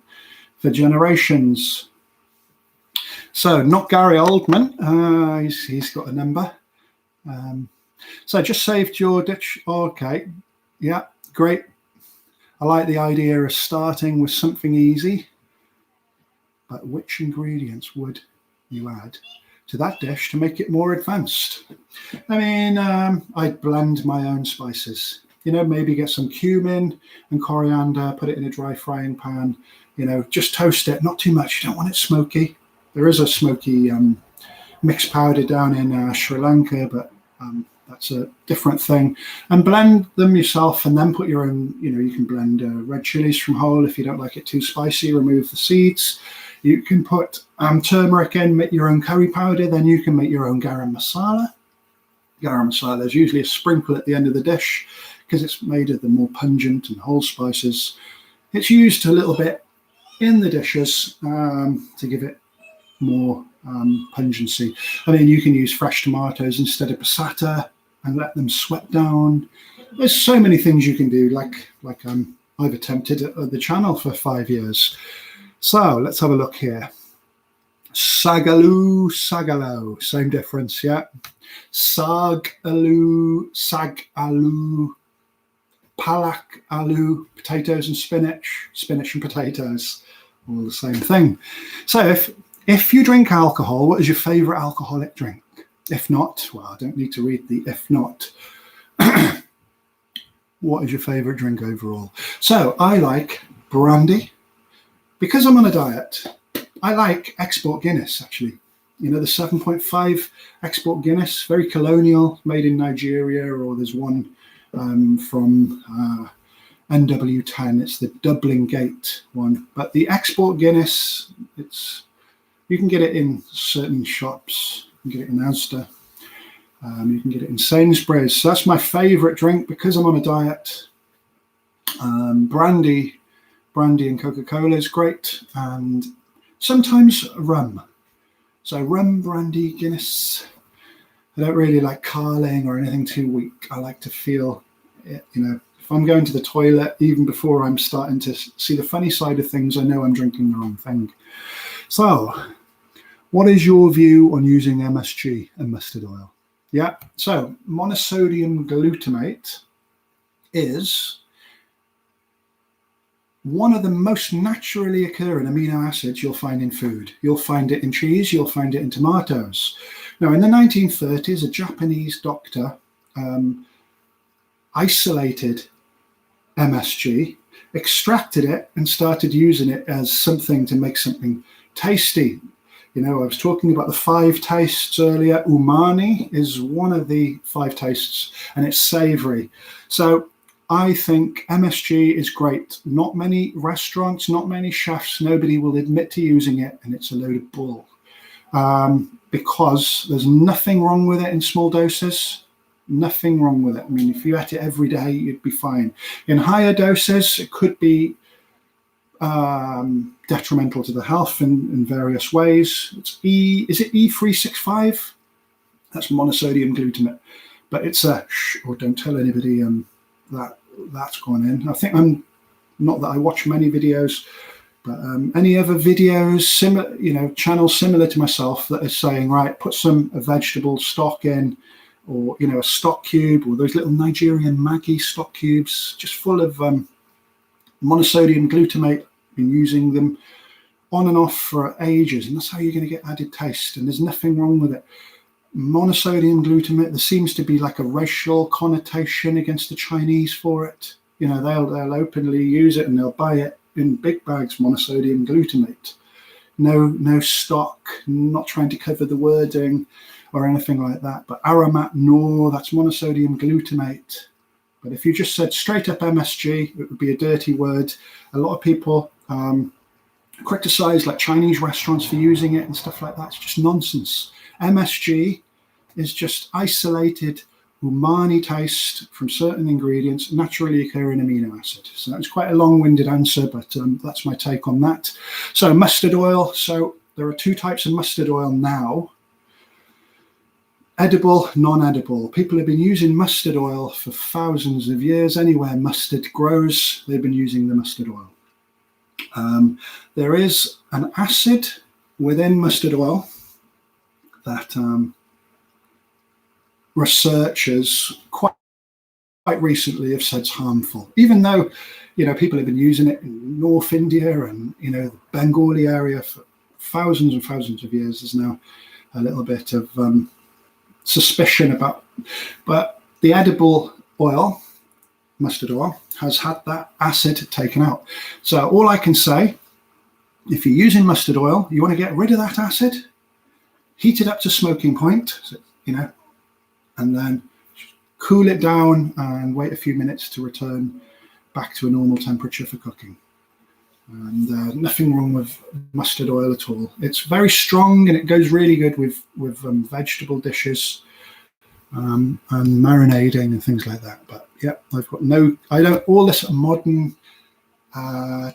generations. So not Gary Oldman. He's got a number. So I just saved your ditch. Okay. Yeah, great. I like the idea of starting with something easy. But which ingredients would you add to that dish to make it more advanced? I mean, I'd blend my own spices. You know, maybe get some cumin and coriander, put it in a dry frying pan. You know, just toast it, not too much. You don't want it smoky. There is a smoky mixed powder down in Sri Lanka, but that's a different thing. And blend them yourself, and then put your own, you know, you can blend red chilies from whole. If you don't like it too spicy, remove the seeds. You can put turmeric in, make your own curry powder, then you can make your own garam masala. Garam masala is usually a sprinkle at the end of the dish because it's made of the more pungent and whole spices. It's used a little bit in the dishes to give it more pungency. I mean, you can use fresh tomatoes instead of passata and let them sweat down. There's so many things you can do, like I've attempted at the channel for 5 years. So let's have a look here. Sagaloo, sagalo, same difference, yeah. Sagaloo, sagaloo, palak aloo, potatoes and spinach and potatoes, all the same thing. So if you drink alcohol, what is your favorite alcoholic drink? If not, well, I don't need to read the if not. What is your favorite drink overall? So I like brandy. Because I'm on a diet, I like export Guinness, actually. You know, the 7.5 export Guinness, very colonial, made in Nigeria, or there's one from NW10. It's the Dublin Gate one. But the export Guinness, you can get it in certain shops. You can get it in Asda. You can get it in Sainsbury's. So that's my favourite drink because I'm on a diet. Brandy and Coca-Cola is great, and sometimes rum. So rum, brandy, Guinness. I don't really like carling or anything too weak. I like to feel it, you know, if I'm going to the toilet, even before I'm starting to see the funny side of things, I know I'm drinking the wrong thing. So what is your view on using MSG and mustard oil? Yeah, so monosodium glutamate is one of the most naturally occurring amino acids you'll find in food. You'll find it in cheese, you'll find it in tomatoes. Now, in the 1930s, a Japanese doctor isolated MSG, extracted it, and started using it as something to make something tasty. You know, I was talking about the 5 tastes earlier. Umami is one of the 5 tastes, and it's savory. So I think MSG is great. Not many restaurants, not many chefs, nobody will admit to using it, and it's a load of bull. Because there's nothing wrong with it in small doses. Nothing wrong with it. I mean, if you ate it every day, you'd be fine. In higher doses, it could be detrimental to the health in various ways. Is it E365? That's monosodium glutamate. But it's or don't tell anybody that's gone in. I think not that I watch many videos, but any other videos, channels similar to myself that are saying, right, put some vegetable stock in, or a stock cube, or those little Nigerian Maggi stock cubes, just full of monosodium glutamate. Been using them on and off for ages, and that's how you're going to get added taste. And there's nothing wrong with it. Monosodium glutamate, there seems to be like a racial connotation against the Chinese for it. They'll openly use it and they'll buy it in big bags, monosodium glutamate. No stock, not trying to cover the wording or anything like that. But aromat noor, that's monosodium glutamate. But if you just said straight up MSG, it would be a dirty word. A lot of people criticize like Chinese restaurants for using it and stuff like that. It's just nonsense. MSG is just isolated umami taste from certain ingredients naturally occurring amino acid. So it's quite a long-winded answer, but that's my take on that. So mustard oil. So there are two types of mustard oil now. Edible, non-edible. People have been using mustard oil for thousands of years. Anywhere mustard grows, they've been using the mustard oil. There is an acid within mustard oil that researchers quite recently have said is harmful, even though people have been using it in North India and the Bengali area for thousands and thousands of years. There's now a little bit of suspicion about, but the edible oil, mustard oil, has had that acid taken out. So all I can say, if you're using mustard oil, you want to get rid of that acid, heat it up to smoking point, and then cool it down and wait a few minutes to return back to a normal temperature for cooking. And nothing wrong with mustard oil at all. It's very strong and it goes really good with vegetable dishes and marinating and things like that. But yeah, all this modern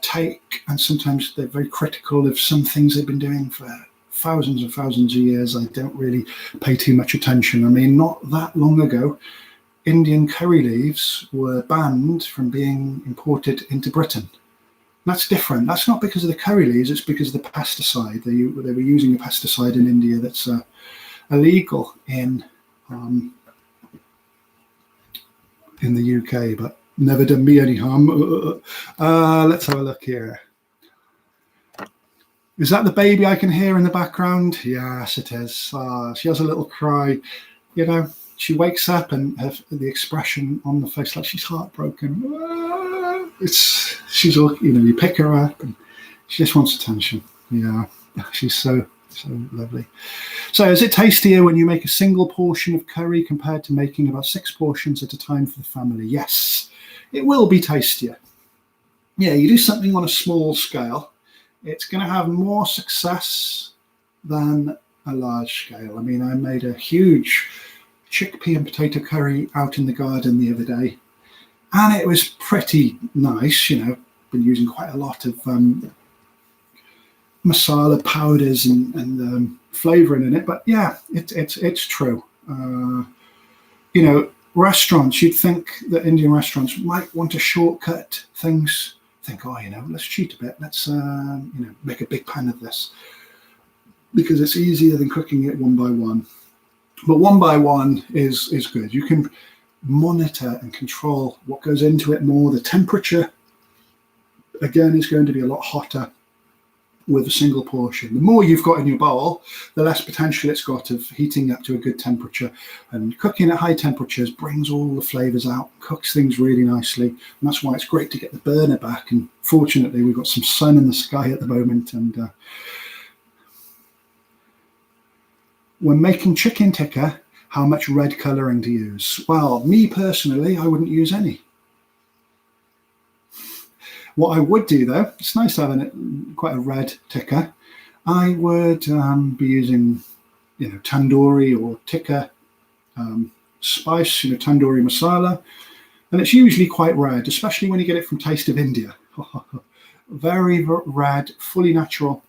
take, and sometimes they're very critical of some things they've been doing for thousands and thousands of years. I don't really pay too much attention. I mean, not that long ago, Indian curry leaves were banned from being imported into Britain. That's different. That's not because of the curry leaves, it's because of the pesticide. They were using a pesticide in India that's illegal in the UK, but never done me any harm. Let's have a look here. Is that the baby I can hear in the background? Yes, it is. She has a little cry. She wakes up and the expression on the face like she's heartbroken. She's all, you pick her up and she just wants attention. Yeah, she's so lovely. So is it tastier when you make a single portion of curry compared to making about 6 portions at a time for the family? Yes, it will be tastier. Yeah, you do something on a small scale, it's going to have more success than a large scale. I mean, I made a huge chickpea and potato curry out in the garden the other day, and it was pretty nice. Been using quite a lot of masala powders and flavouring in it. But yeah, it's true. Restaurants, you'd think that Indian restaurants might want to shortcut things. Think, let's cheat a bit. Let's make a big pan of this because it's easier than cooking it one by one. But one by one is good. You can monitor and control what goes into it more. The temperature, again, is going to be a lot hotter with a single portion. The more you've got in your bowl, the less potential it's got of heating up to a good temperature. And cooking at high temperatures brings all the flavours out, cooks things really nicely. And that's why it's great to get the burner back. And fortunately, we've got some sun in the sky at the moment. And when making chicken tikka, how much red colouring to use? Well, me personally, I wouldn't use any. What I would do though, it's nice having quite a red tikka. I would be using, tandoori or tikka spice, tandoori masala, and it's usually quite red, especially when you get it from Taste of India. Very red, fully natural.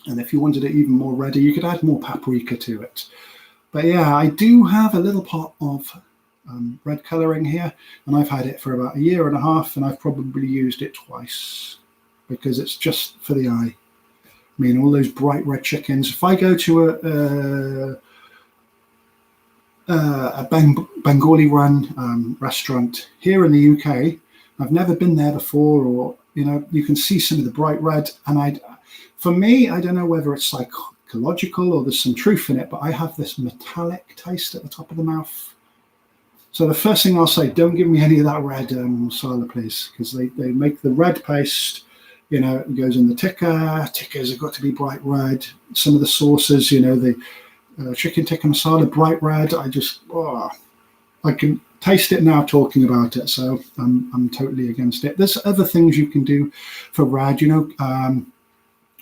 And if you wanted it even more redder, you could add more paprika to it. But yeah, I do have a little pot of red colouring here, and I've had it for about 1.5 years, and I've probably used it twice because it's just for the eye. I mean, all those bright red chickens. If I go to a Bengali run restaurant here in the UK, I've never been there before, or you can see some of the bright red, and for me, I don't know whether it's psychological or there's some truth in it, but I have this metallic taste at the top of the mouth. So the first thing I'll say, don't give me any of that red masala, please, because they make the red paste. It goes in the tikka. Tikkas have got to be bright red. Some of the sauces, the chicken tikka masala, bright red. I can taste it now talking about it, so I'm totally against it. There's other things you can do for red,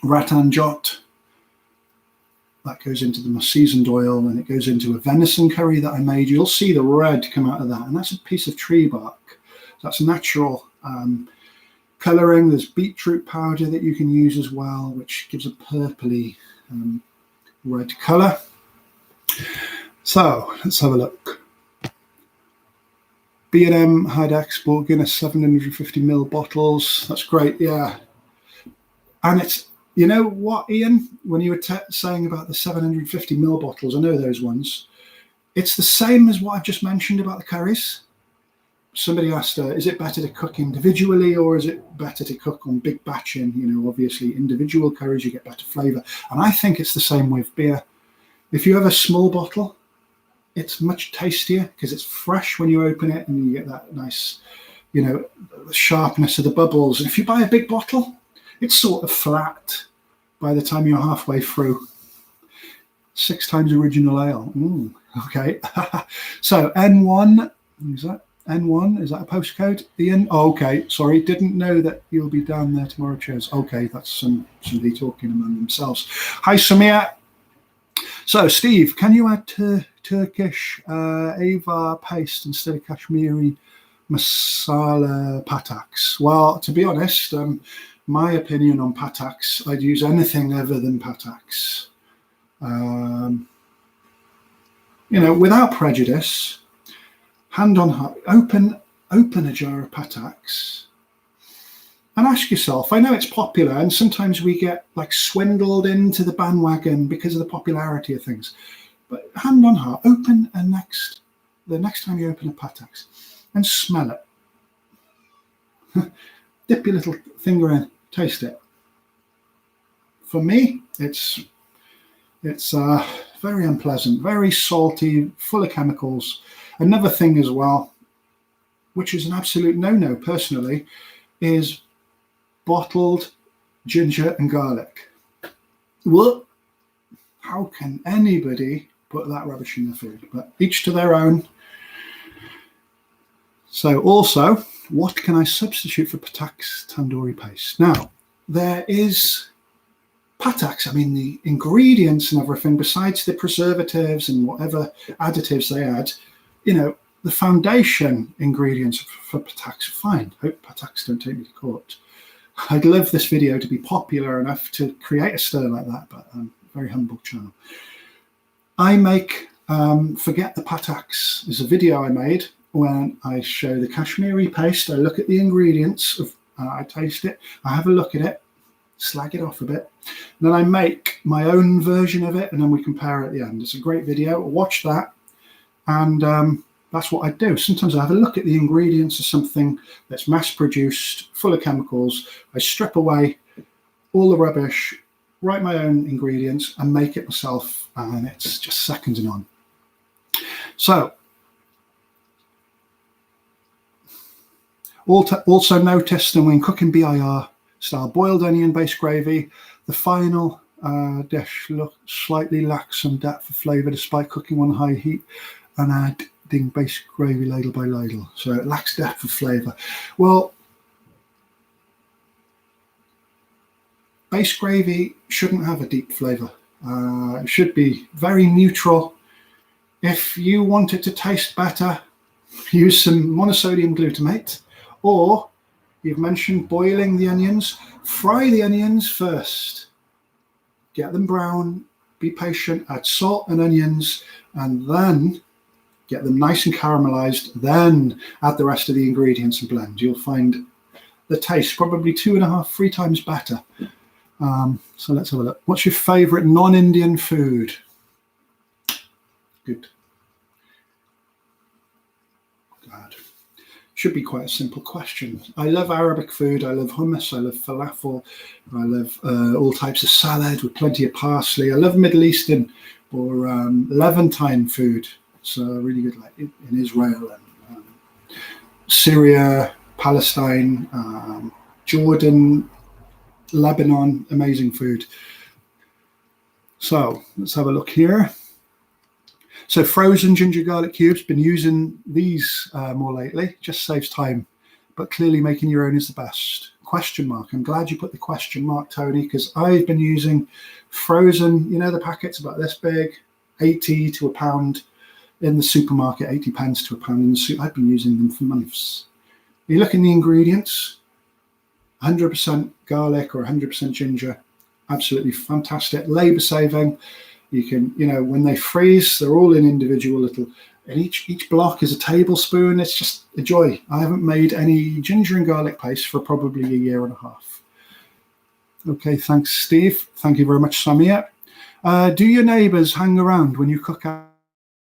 Ratan Jot. That goes into the seasoned oil, and it goes into a venison curry that I made. You'll see the red come out of that, and that's a piece of tree bark. That's natural colouring. There's beetroot powder that you can use as well, which gives a purpley red colour. So let's have a look. B&M had export Guinness 750ml bottles. That's great, yeah. And it's, you know what, Ian, when you were saying about the 750ml bottles, I know those ones. It's the same as what I've just mentioned about the curries. Somebody asked, is it better to cook individually, or is it better to cook on big batching? Obviously individual curries, you get better flavour. And I think it's the same with beer. If you have a small bottle, it's much tastier because it's fresh when you open it, and you get that nice, the sharpness of the bubbles. And if you buy a big bottle, it's sort of flat by the time you're halfway through. 6 times original ale. Okay. So N1, is that N1? Is that a postcode, Ian? Oh, okay. Sorry, didn't know that you'll be down there tomorrow. Cheers. Okay, that's somebody talking among themselves. Hi, Samir. So, Steve, can you add Turkish Ava paste instead of Kashmiri masala pataks? Well, to be honest, my opinion on pataks, I'd use anything other than pataks. Without prejudice, hand on heart, open a jar of pataks and ask yourself, I know it's popular, and sometimes we get swindled into the bandwagon because of the popularity of things, but hand on heart, open the next time you open a pataks and smell it. Dip your little finger in, taste it. For me, it's very unpleasant, very salty, full of chemicals. Another thing as well, which is an absolute no-no personally, is bottled ginger and garlic. What? How can anybody put that rubbish in their food? But each to their own. So also, what can I substitute for pataks tandoori paste? Now, there is pataks, the ingredients and everything, besides the preservatives and whatever additives they add, the foundation ingredients for pataks are fine. Hope pataks don't take me to court. I'd love this video to be popular enough to create a stir like that, but very humble channel. I make Forget the Pataks. There's a video I made when I show the Kashmiri paste. I look at the ingredients, I taste it, I have a look at it, slag it off a bit, and then I make my own version of it, and then we compare at the end. It's a great video. Watch that, and that's what I do. Sometimes I have a look at the ingredients of something that's mass-produced, full of chemicals. I strip away all the rubbish, write my own ingredients, and make it myself, and it's just second to none. So, also notice that when cooking BIR-style boiled onion-based gravy, the final dish slightly lacks some depth of flavour despite cooking on high heat and adding basic gravy ladle by ladle. So it lacks depth of flavour. Well, base gravy shouldn't have a deep flavour. It should be very neutral. If you want it to taste better, use some monosodium glutamate, or you've mentioned boiling the onions. Fry the onions first. Get them brown, be patient, add salt and onions, and then get them nice and caramelized. Then add the rest of the ingredients and blend. You'll find the taste probably 2.5, 3 times better. So let's have a look. What's your favorite non-Indian food? Good. God. Should be quite a simple question. I love Arabic food. I love hummus. I love falafel. I love all types of salad with plenty of parsley. I love Middle Eastern or Levantine food. So really good, like in Israel and Syria, Palestine, Jordan, Lebanon. Amazing food. So let's have a look here. So frozen ginger garlic cubes, been using these more lately, just saves time, but clearly making your own is the best. Question mark. I'm glad you put the question mark, Tony, because I've been using frozen, the packets about this big, 80 to a pound in the supermarket, 80 pence to a pound in the soup. I've been using them for months. You look in the ingredients, 100% garlic or 100% ginger, absolutely fantastic, labor saving. You can, when they freeze, they're all in individual little, and each block is a tablespoon. It's just a joy. I haven't made any ginger and garlic paste for probably 1.5 years. Okay, thanks, Steve. Thank you very much, Samia. Do your neighbours hang around when you cook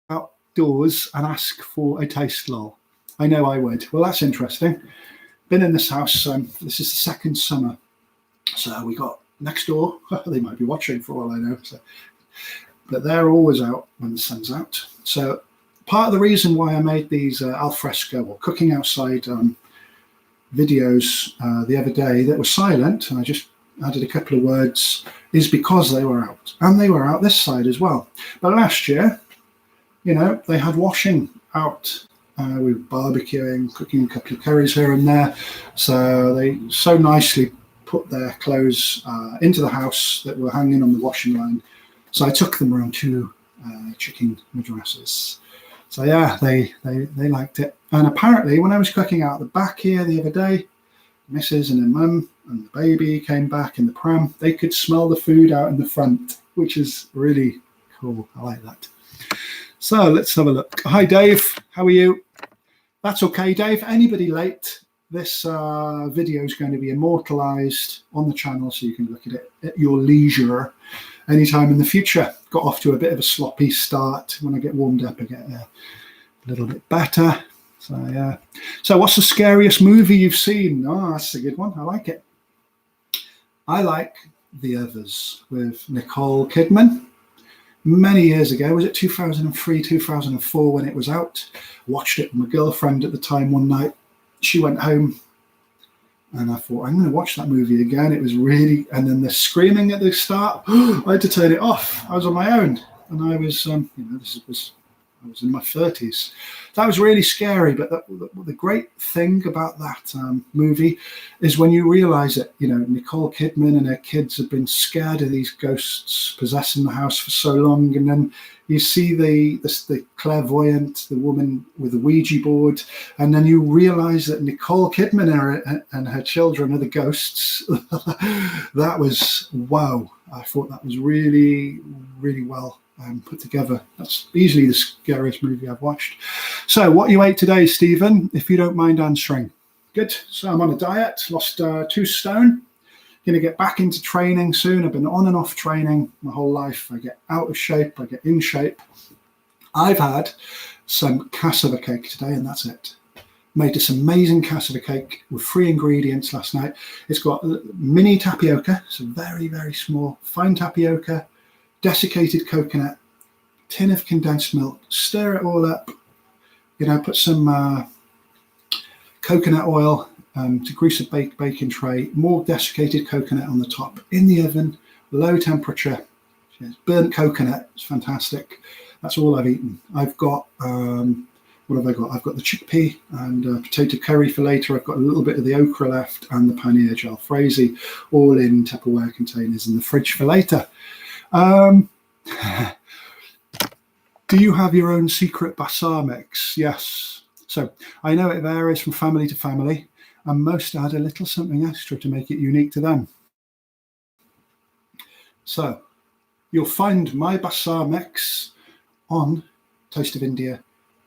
outdoors and ask for a taste lull? I know I would. Well, that's interesting. Been in this house. This is the second summer. So we got next door. They might be watching for all I know. But they're always out when the sun's out. So part of the reason why I made these al fresco or cooking outside videos the other day that were silent, and I just added a couple of words, is because they were out. And they were out this side as well. But last year, they had washing out. We were barbecuing, cooking a couple of curries here and there. So they so nicely put their clothes into the house that were hanging on the washing line. So I took them around 2 chicken madrasas. So yeah, they liked it. And apparently when I was cooking out the back here the other day, Mrs. and her mum and the baby came back in the pram. They could smell the food out in the front, which is really cool. I like that. So let's have a look. Hi, Dave. How are you? That's okay, Dave. Anybody late, this video is going to be immortalized on the channel, so you can look at it at your leisure anytime in the future. Got off to a bit of a sloppy start. When I get warmed up, I get a little bit better. So yeah. So what's the scariest movie you've seen? Oh, that's a good one. I like it. I like The Others with Nicole Kidman. Many years ago, was it 2003, 2004 when it was out? Watched it with my girlfriend at the time one night. She went home and I thought, I'm going to watch that movie again. It was really, and then the screaming at the start, I had to turn it off. I was on my own and I was, I was in my 30s. That was really scary, but the great thing about that movie is when you realize that, Nicole Kidman and her kids have been scared of these ghosts possessing the house for so long, and then you see the clairvoyant, the woman with the Ouija board, and then you realize that Nicole Kidman and her children are the ghosts. That was, wow. I thought that was really, really well put together. That's easily the scariest movie I've watched. So what you ate today, Stephen, if you don't mind answering? Good. So I'm on a diet, lost 2 stone. Going to get back into training soon. I've been on and off training my whole life. I get out of shape, I get in shape. I've had some cassava cake today, and that's it. Made this amazing cassava cake with 3 ingredients last night. It's got mini tapioca, so very, very small, fine tapioca, desiccated coconut, tin of condensed milk, stir it all up, put some coconut oil to grease a baking tray, more desiccated coconut on the top, in the oven, low temperature. Burnt coconut, it's fantastic. That's all I've eaten. I've got what have I got? I've got the chickpea and potato curry for later. I've got a little bit of the okra left and the paneer jalfrezi, all in Tupperware containers in the fridge for later. Do you have your own secret basar mix? Yes. So I know it varies from family to family, and most add a little something extra to make it unique to them. So you'll find my basar mix on Taste of India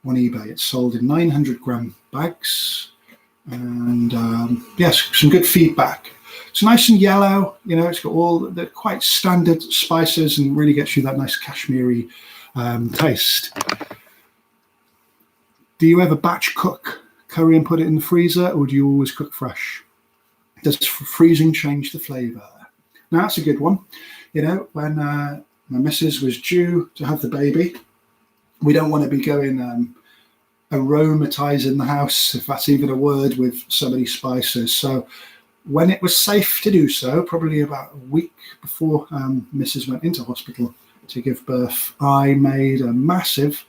on eBay. It's sold in 900-gram bags, and yes, some good feedback. It's nice and yellow, you know, it's got all the quite standard spices and really gets you that nice Kashmiri taste. Do you ever batch cook curry and put it in the freezer, or do you always cook fresh? Does freezing change the flavour? Now, that's a good one. You know, when my missus was due to have the baby, we don't want to be going aromatizing the house, if that's even a word, with so many spices. So when it was safe to do so, probably about a week before Mrs. went into hospital to give birth, I made a massive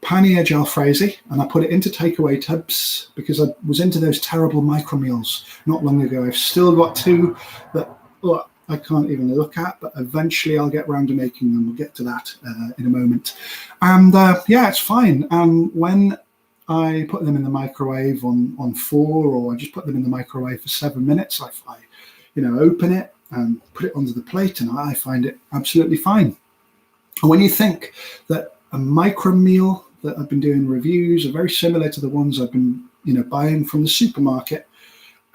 paneer jalfrezi and I put it into takeaway tubs because I was into those terrible micro meals not long ago. I've still got two that I can't even look at, but eventually I'll get round to making them. We'll get to that in a moment. And yeah, it's fine. And when I put them in the microwave on 4, or I just put them in the microwave for 7 minutes, I open it and put it onto the plate, and I find it absolutely fine. And when you think that a micro meal that I've been doing reviews are very similar to the ones I've been buying from the supermarket,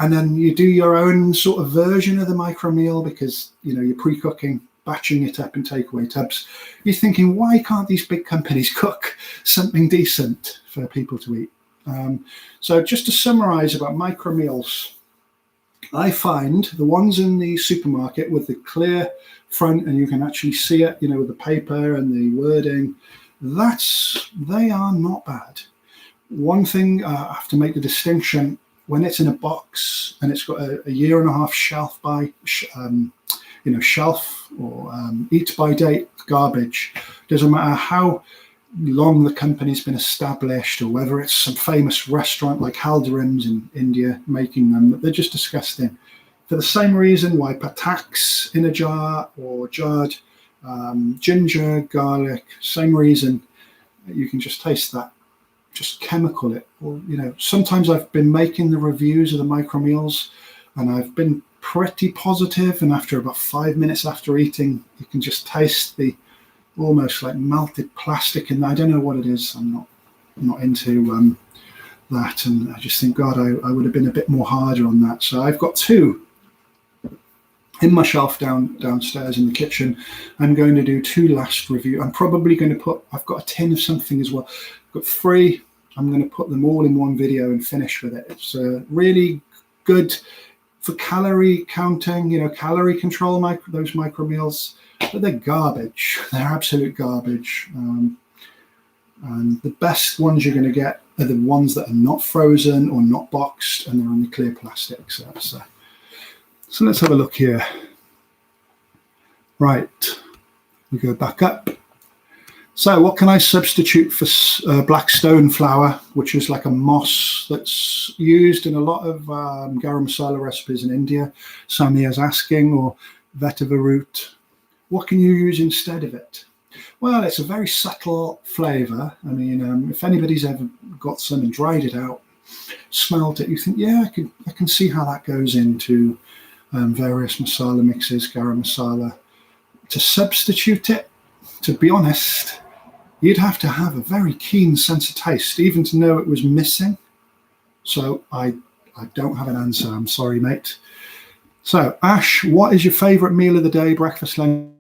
and then you do your own sort of version of the micro meal because you're pre-cooking, batching it up in takeaway tubs, you're thinking, why can't these big companies cook something decent for people to eat? So just to summarize about micro meals, I find the ones in the supermarket with the clear front and you can actually see it, with the paper and the wording, they are not bad. One thing I have to make the distinction: when it's in a box and it's got a 1.5 year shelf or eat by date garbage, doesn't matter how long the company's been established or whether it's some famous restaurant like Haldiram's in India making them, they're just disgusting. For the same reason why pataks in a jar or jarred ginger, garlic, same reason, you can just taste that. Just chemical it. Or sometimes I've been making the reviews of the micro meals and I've been pretty positive, and after about 5 minutes after eating, you can just taste the almost like melted plastic, and I don't know what it is. I'm not into that, and I just think, God, I would have been a bit more harder on that. So I've got 2 in my shelf downstairs in the kitchen. I'm going to do 2 last review. I'm probably going to I've got a tin of something as well. I've got 3. I'm going to put them all in one video and finish with it. It's really good for calorie counting, calorie control, those micro meals, but they're garbage. They're absolute garbage. And the best ones you're going to get are the ones that are not frozen or not boxed, and they're on the clear plastic. So let's have a look here. Right, we go back up. So what can I substitute for black stone flour, which is like a moss that's used in a lot of garam masala recipes in India? Samia's asking, or vetiver root. What can you use instead of it? Well, it's a very subtle flavour. I mean, if anybody's ever got some and dried it out, smelled it, you think, yeah, I can see how that goes into various masala mixes, garam masala. To substitute it, to be honest, you'd have to have a very keen sense of taste, even to know it was missing. So I don't have an answer. I'm sorry, mate. So, Ash, what is your favourite meal of the day, breakfast, lunch,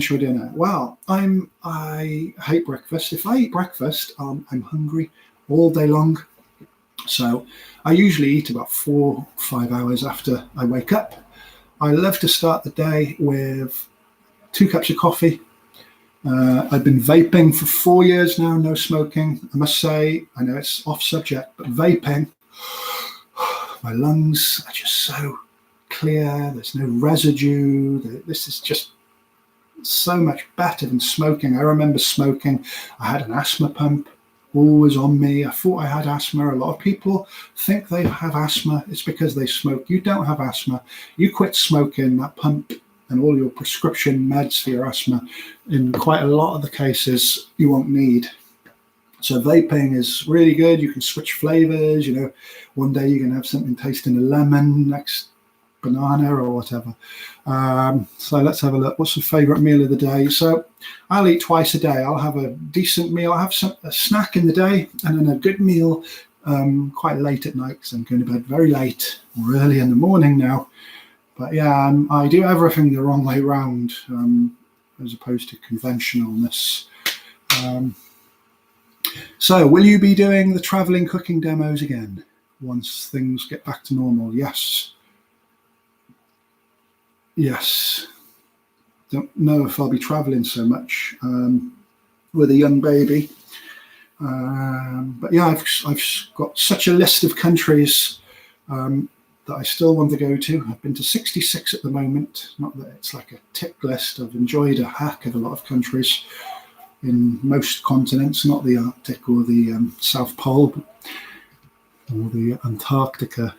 or dinner? Well, I hate breakfast. If I eat breakfast, I'm hungry all day long. So I usually eat about 4 or 5 hours after I wake up. I love to start the day with 2 cups of coffee. I've been vaping for 4 years now, no smoking. I must say, I know it's off subject, but vaping, my lungs are just so clear. There's no residue. This is just so much better than smoking. I remember smoking. I had an asthma pump. always on me. I thought I had asthma. A lot of people think they have asthma. It's because they smoke. You don't have asthma. You quit smoking, that pump and all your prescription meds for your asthma, in quite a lot of the cases, you won't need. So vaping is really good. You can switch flavors. You know, one day you can have something tasting of lemon, next banana or whatever. So let's have a look. What's the favorite meal of the day? So I'll eat twice a day. I'll have a decent meal. I'll have a snack in the day and then a good meal quite late at night, because I'm going to bed very late or early in the morning now. But yeah, I do everything the wrong way round, as opposed to conventionalness. So will you be doing the traveling cooking demos again once things get back to normal? Yes. Yes. Don't know if I'll be traveling so much with a young baby. But yeah, I've got such a list of countries that I still want to go to. I've been to 66 at the moment. Not that it's like a tick list. I've enjoyed a heck of a lot of countries in most continents, not the Arctic or the South Pole, or the Antarctica.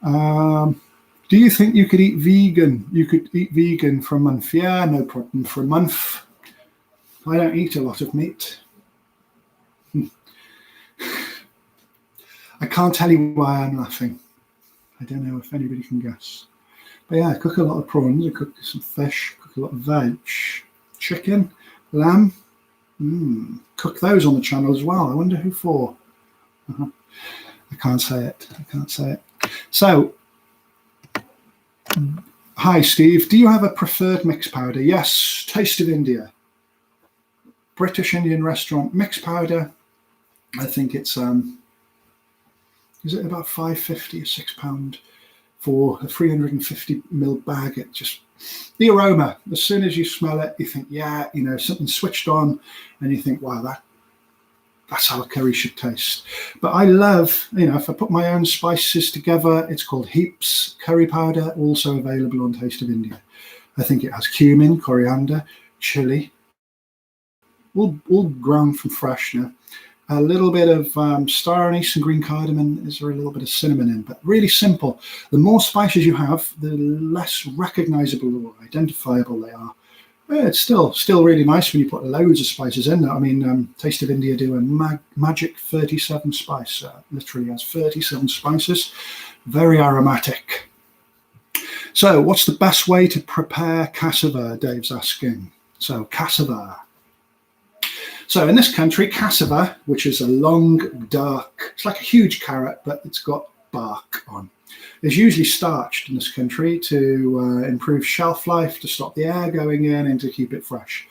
Do you think you could eat vegan? You could eat vegan for a month? Yeah, no problem. For a month. I don't eat a lot of meat. I can't tell you why I'm laughing. I don't know if anybody can guess. But yeah, I cook a lot of prawns, I cook some fish, cook a lot of veg, chicken, lamb. Cook those on the channel as well. I wonder who for. I can't say it. I can't say it. So, hi Steve, do you have a preferred mix powder? Yes, Taste of India. British Indian restaurant mix powder. I think it's is it about £5.50 or £6 for a 350ml bag? It just, the aroma, as soon as you smell it, you think, yeah, you know, something switched on, and you think, wow, that's how a curry should taste. But I love, you know, if I put my own spices together, it's called Heap's curry powder, also available on Taste of India. I think it has cumin, coriander, chili, all ground from fresh now. A little bit of star anise and green cardamom. Is there a little bit of cinnamon in? But really simple. The more spices you have, the less recognizable or identifiable they are. It's still really nice when you put loads of spices in. I mean, Taste of India do a magic 37 spice. Literally has 37 spices. Very aromatic. So what's the best way to prepare cassava? Dave's asking. So cassava. So in this country, cassava, which is a long, dark, it's like a huge carrot, but it's got bark on, is usually starched in this country to improve shelf life, to stop the air going in, and to keep it fresh.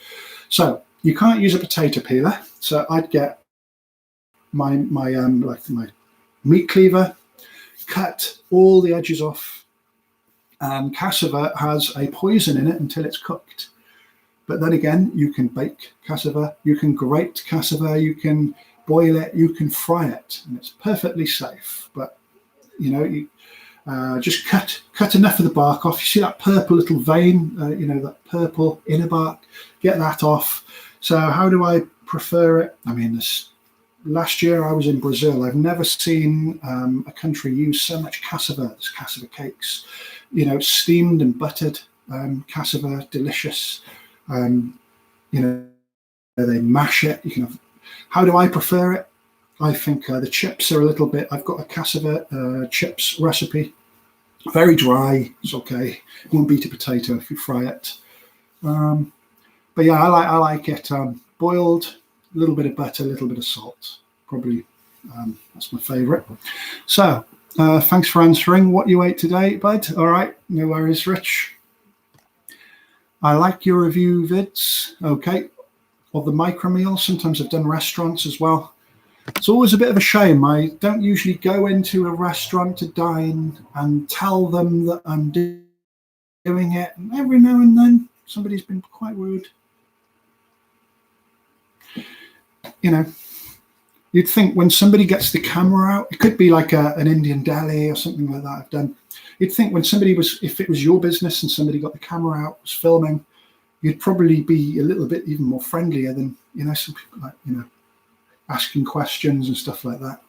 So you can't use a potato peeler. So I'd get my meat cleaver, cut all the edges off. Cassava has a poison in it until it's cooked. But then again, you can bake cassava, you can grate cassava, you can boil it, you can fry it, and it's perfectly safe. But you know, you just cut enough of the bark off. You see that purple little vein, you know, that purple inner bark. Get that off. So how do I prefer it? I mean, last year I was in Brazil. I've never seen a country use so much cassava. There's cassava cakes, you know, steamed and buttered cassava, delicious. You know, they mash it. You can have, how do I prefer it? I think the chips are a little bit, I've got a cassava chips recipe. Very dry, it's okay. It won't beat a potato if you fry it. But yeah, I like it boiled, a little bit of butter, a little bit of salt. Probably that's my favorite. So thanks for answering. What you ate today, bud? All right, no worries, Rich. I like your review vids, okay, of the micro meals. Sometimes I've done restaurants as well. It's always a bit of a shame. I don't usually go into a restaurant to dine and tell them that I'm doing it. And every now and then, somebody's been quite rude. You know, you'd think when somebody gets the camera out, it could be like an Indian deli or something like that I've done. You'd think when somebody was, if it was your business and somebody got the camera out, was filming, you'd probably be a little bit even more friendlier than, you know, some people like, you know, asking questions and stuff like that.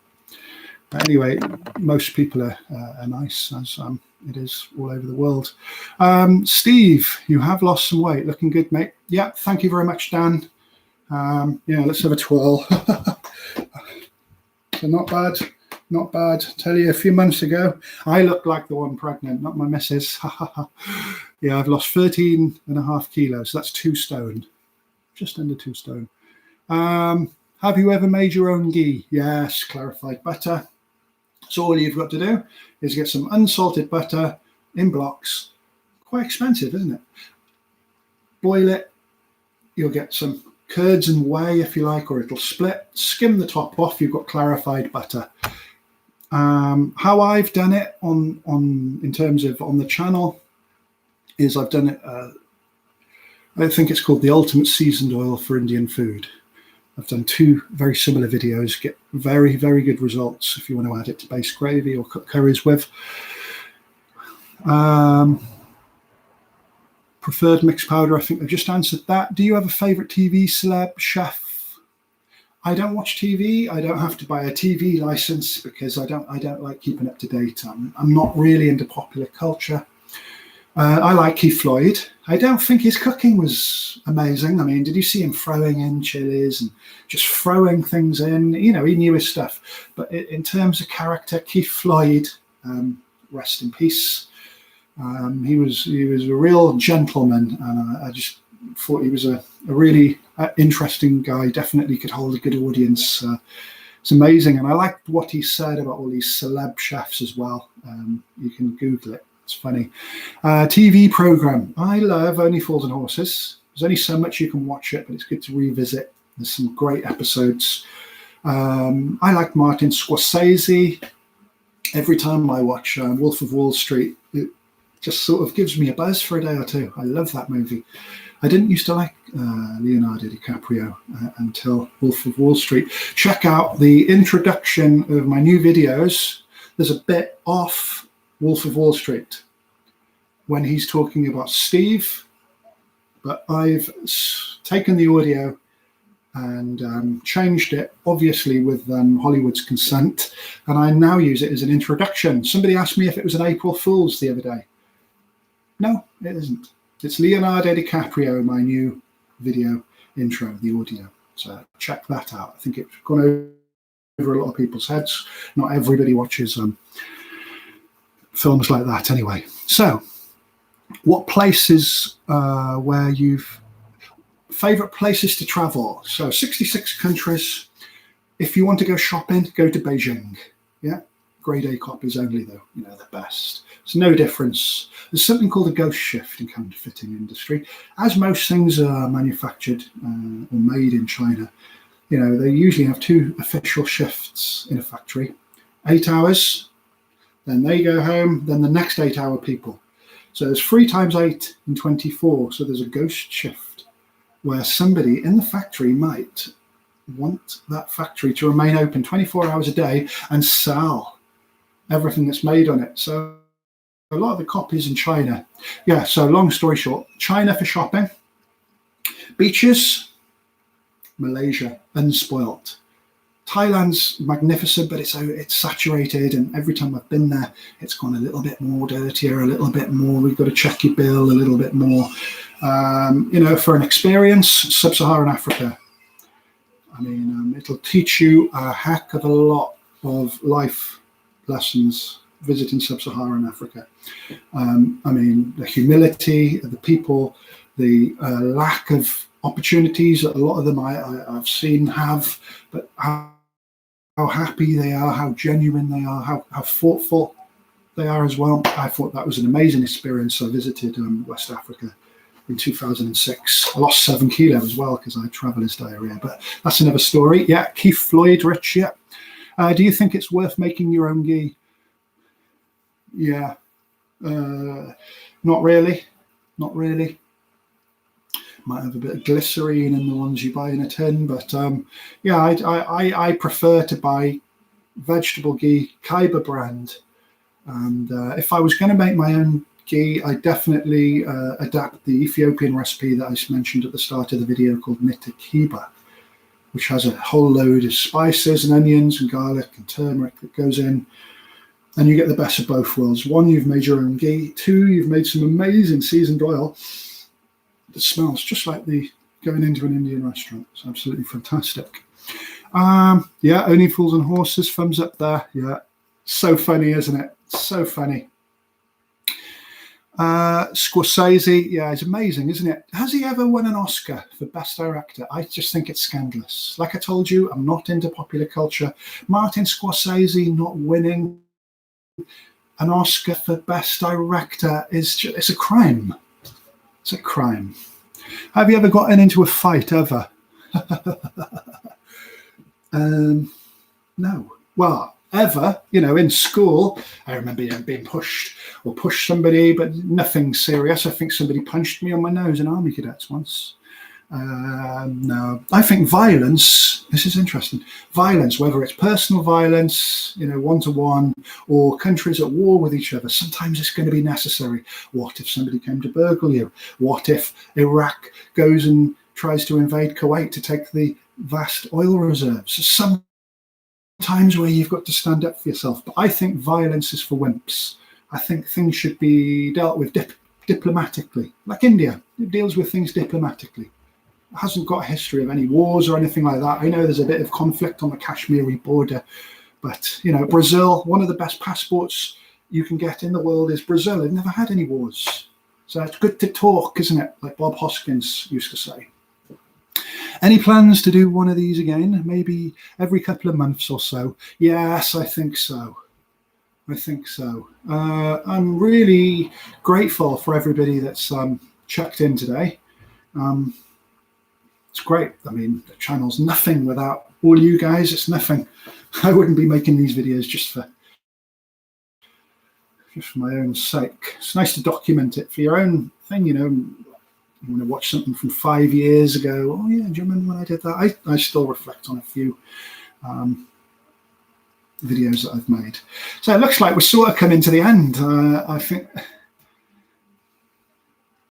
But anyway, most people are nice, as it is all over the world. Steve, you have lost some weight. Looking good, mate. Yeah, thank you very much, Dan. Yeah, let's have a twirl. So not bad, not bad. Tell you, a few months ago, I looked like the one pregnant, not my missus. Yeah, I've lost 13.5 kilos. That's 2 stone, just under 2 stone. Have you ever made your own ghee? Yes, clarified butter. So all you've got to do is get some unsalted butter in blocks. Quite expensive, isn't it? Boil it. You'll get some curds and whey, if you like, or it'll split. Skim the top off. You've got clarified butter. How I've done it in terms of on the channel is I've done it. I think it's called the Ultimate Seasoned Oil for Indian Food. I've done 2 very similar videos, get very, very good results if you want to add it to base gravy or cook curries with. Preferred mixed powder, I think I've just answered that. Do you have a favourite TV celeb, chef? I don't watch TV. I don't have to buy a TV license because I don't like keeping up to date. I'm not really into popular culture. I like Keith Floyd. I don't think his cooking was amazing. I mean, did you see him throwing in chilies and just throwing things in? You know, he knew his stuff. But in terms of character, Keith Floyd, rest in peace. He was a real gentleman, and I just thought he was a really interesting guy. Definitely could hold a good audience. It's amazing, and I liked what he said about all these celeb chefs as well. You can Google it. It's funny. TV program. I love Only Fools and Horses. There's only so much you can watch it, but it's good to revisit. There's some great episodes. I like Martin Scorsese. Every time I watch Wolf of Wall Street, it just sort of gives me a buzz for a day or two. I love that movie. I didn't used to like Leonardo DiCaprio until Wolf of Wall Street. Check out the introduction of my new videos. There's a bit off Wolf of Wall Street when he's talking about Steve, but I've taken the audio and changed it, obviously with Hollywood's consent, and I now use it as an introduction. Somebody asked me if it was an April Fool's the other day. No, it isn't. It's Leonardo DiCaprio, my new video intro, the audio. So check that out. I think it's gone over a lot of people's heads. Not everybody watches films like that anyway. So what places where you've favorite places to travel? So 66 countries. If you want to go shopping, go to Beijing. Yeah, grade A copies only though, you know, the best. There's no difference. There's something called a ghost shift in counterfeiting industry. As most things are manufactured or made in China, you know, they usually have 2 official shifts in a factory. 8 hours, then they go home, then the next 8-hour people. So there's 3 times 8 in 24. So there's a ghost shift where somebody in the factory might want that factory to remain open 24 hours a day and sell everything that's made on it. So a lot of the copies in China. Yeah, so long story short, China for shopping. Beaches, Malaysia, unspoilt. Thailand's magnificent, but it's saturated, and every time I've been there, it's gone a little bit more dirtier, a little bit more. We've got to check your bill a little bit more. You know, for an experience, Sub-Saharan Africa. I mean, it'll teach you a heck of a lot of life lessons visiting Sub-Saharan Africa. I mean, the humility of the people, the lack of opportunities that a lot of them I've seen have, but how happy they are, how genuine they are, how thoughtful they are as well. I thought that was an amazing experience. I visited West Africa in 2006. I lost 7 kilos as well because I had traveller's diarrhea, but that's another story. Yeah, Keith Floyd, Rich, yeah. Do you think it's worth making your own ghee? Yeah, not really, not really. Might have a bit of glycerine in the ones you buy in a tin, but yeah, I prefer to buy vegetable ghee, Kaiba brand. And if I was going to make my own ghee, I definitely adapt the Ethiopian recipe that I mentioned at the start of the video called Nitikiba, which has a whole load of spices and onions and garlic and turmeric that goes in. And you get the best of both worlds. One, you've made your own ghee. Two, you've made some amazing seasoned oil that smells just like going into an Indian restaurant. It's absolutely fantastic. Yeah, Only Fools and Horses, thumbs up there. Yeah, so funny, isn't it? So funny. Scorsese, yeah, it's amazing, isn't it? Has he ever won an Oscar for Best Director? I just think it's scandalous. Like I told you, I'm not into popular culture. Martin Scorsese not winning an Oscar for Best Director it's a crime. It's a crime. Have you ever gotten into a fight ever? No. Well, ever, in school, I remember being pushed or pushed somebody, but nothing serious. I think somebody punched me on my nose in Army Cadets once. No, I think violence, this is interesting, violence, whether it's personal violence, one-to-one, or countries at war with each other, sometimes it's going to be necessary. What if somebody came to burgle you? What if Iraq goes and tries to invade Kuwait to take the vast oil reserves? Sometimes where you've got to stand up for yourself. But I think violence is for wimps. I think things should be dealt with diplomatically, like India. It deals with things diplomatically. It hasn't got a history of any wars or anything like that. I know there's a bit of conflict on the Kashmiri border, but Brazil, one of the best passports you can get in the world is Brazil. They've never had any wars. So it's good to talk, isn't it? Like Bob Hoskins used to say. Any plans to do one of these again? Maybe every couple of months or so? Yes, I think so. I think so. I'm really grateful for everybody that's checked in today. It's great. I mean, the channel's nothing without all you guys. It's nothing. I wouldn't be making these videos just for my own sake. It's nice to document it for your own thing, You want to watch something from 5 years ago. Oh, yeah, do you remember when I did that? I still reflect on a few videos that I've made. So it looks like we're sort of coming to the end. I think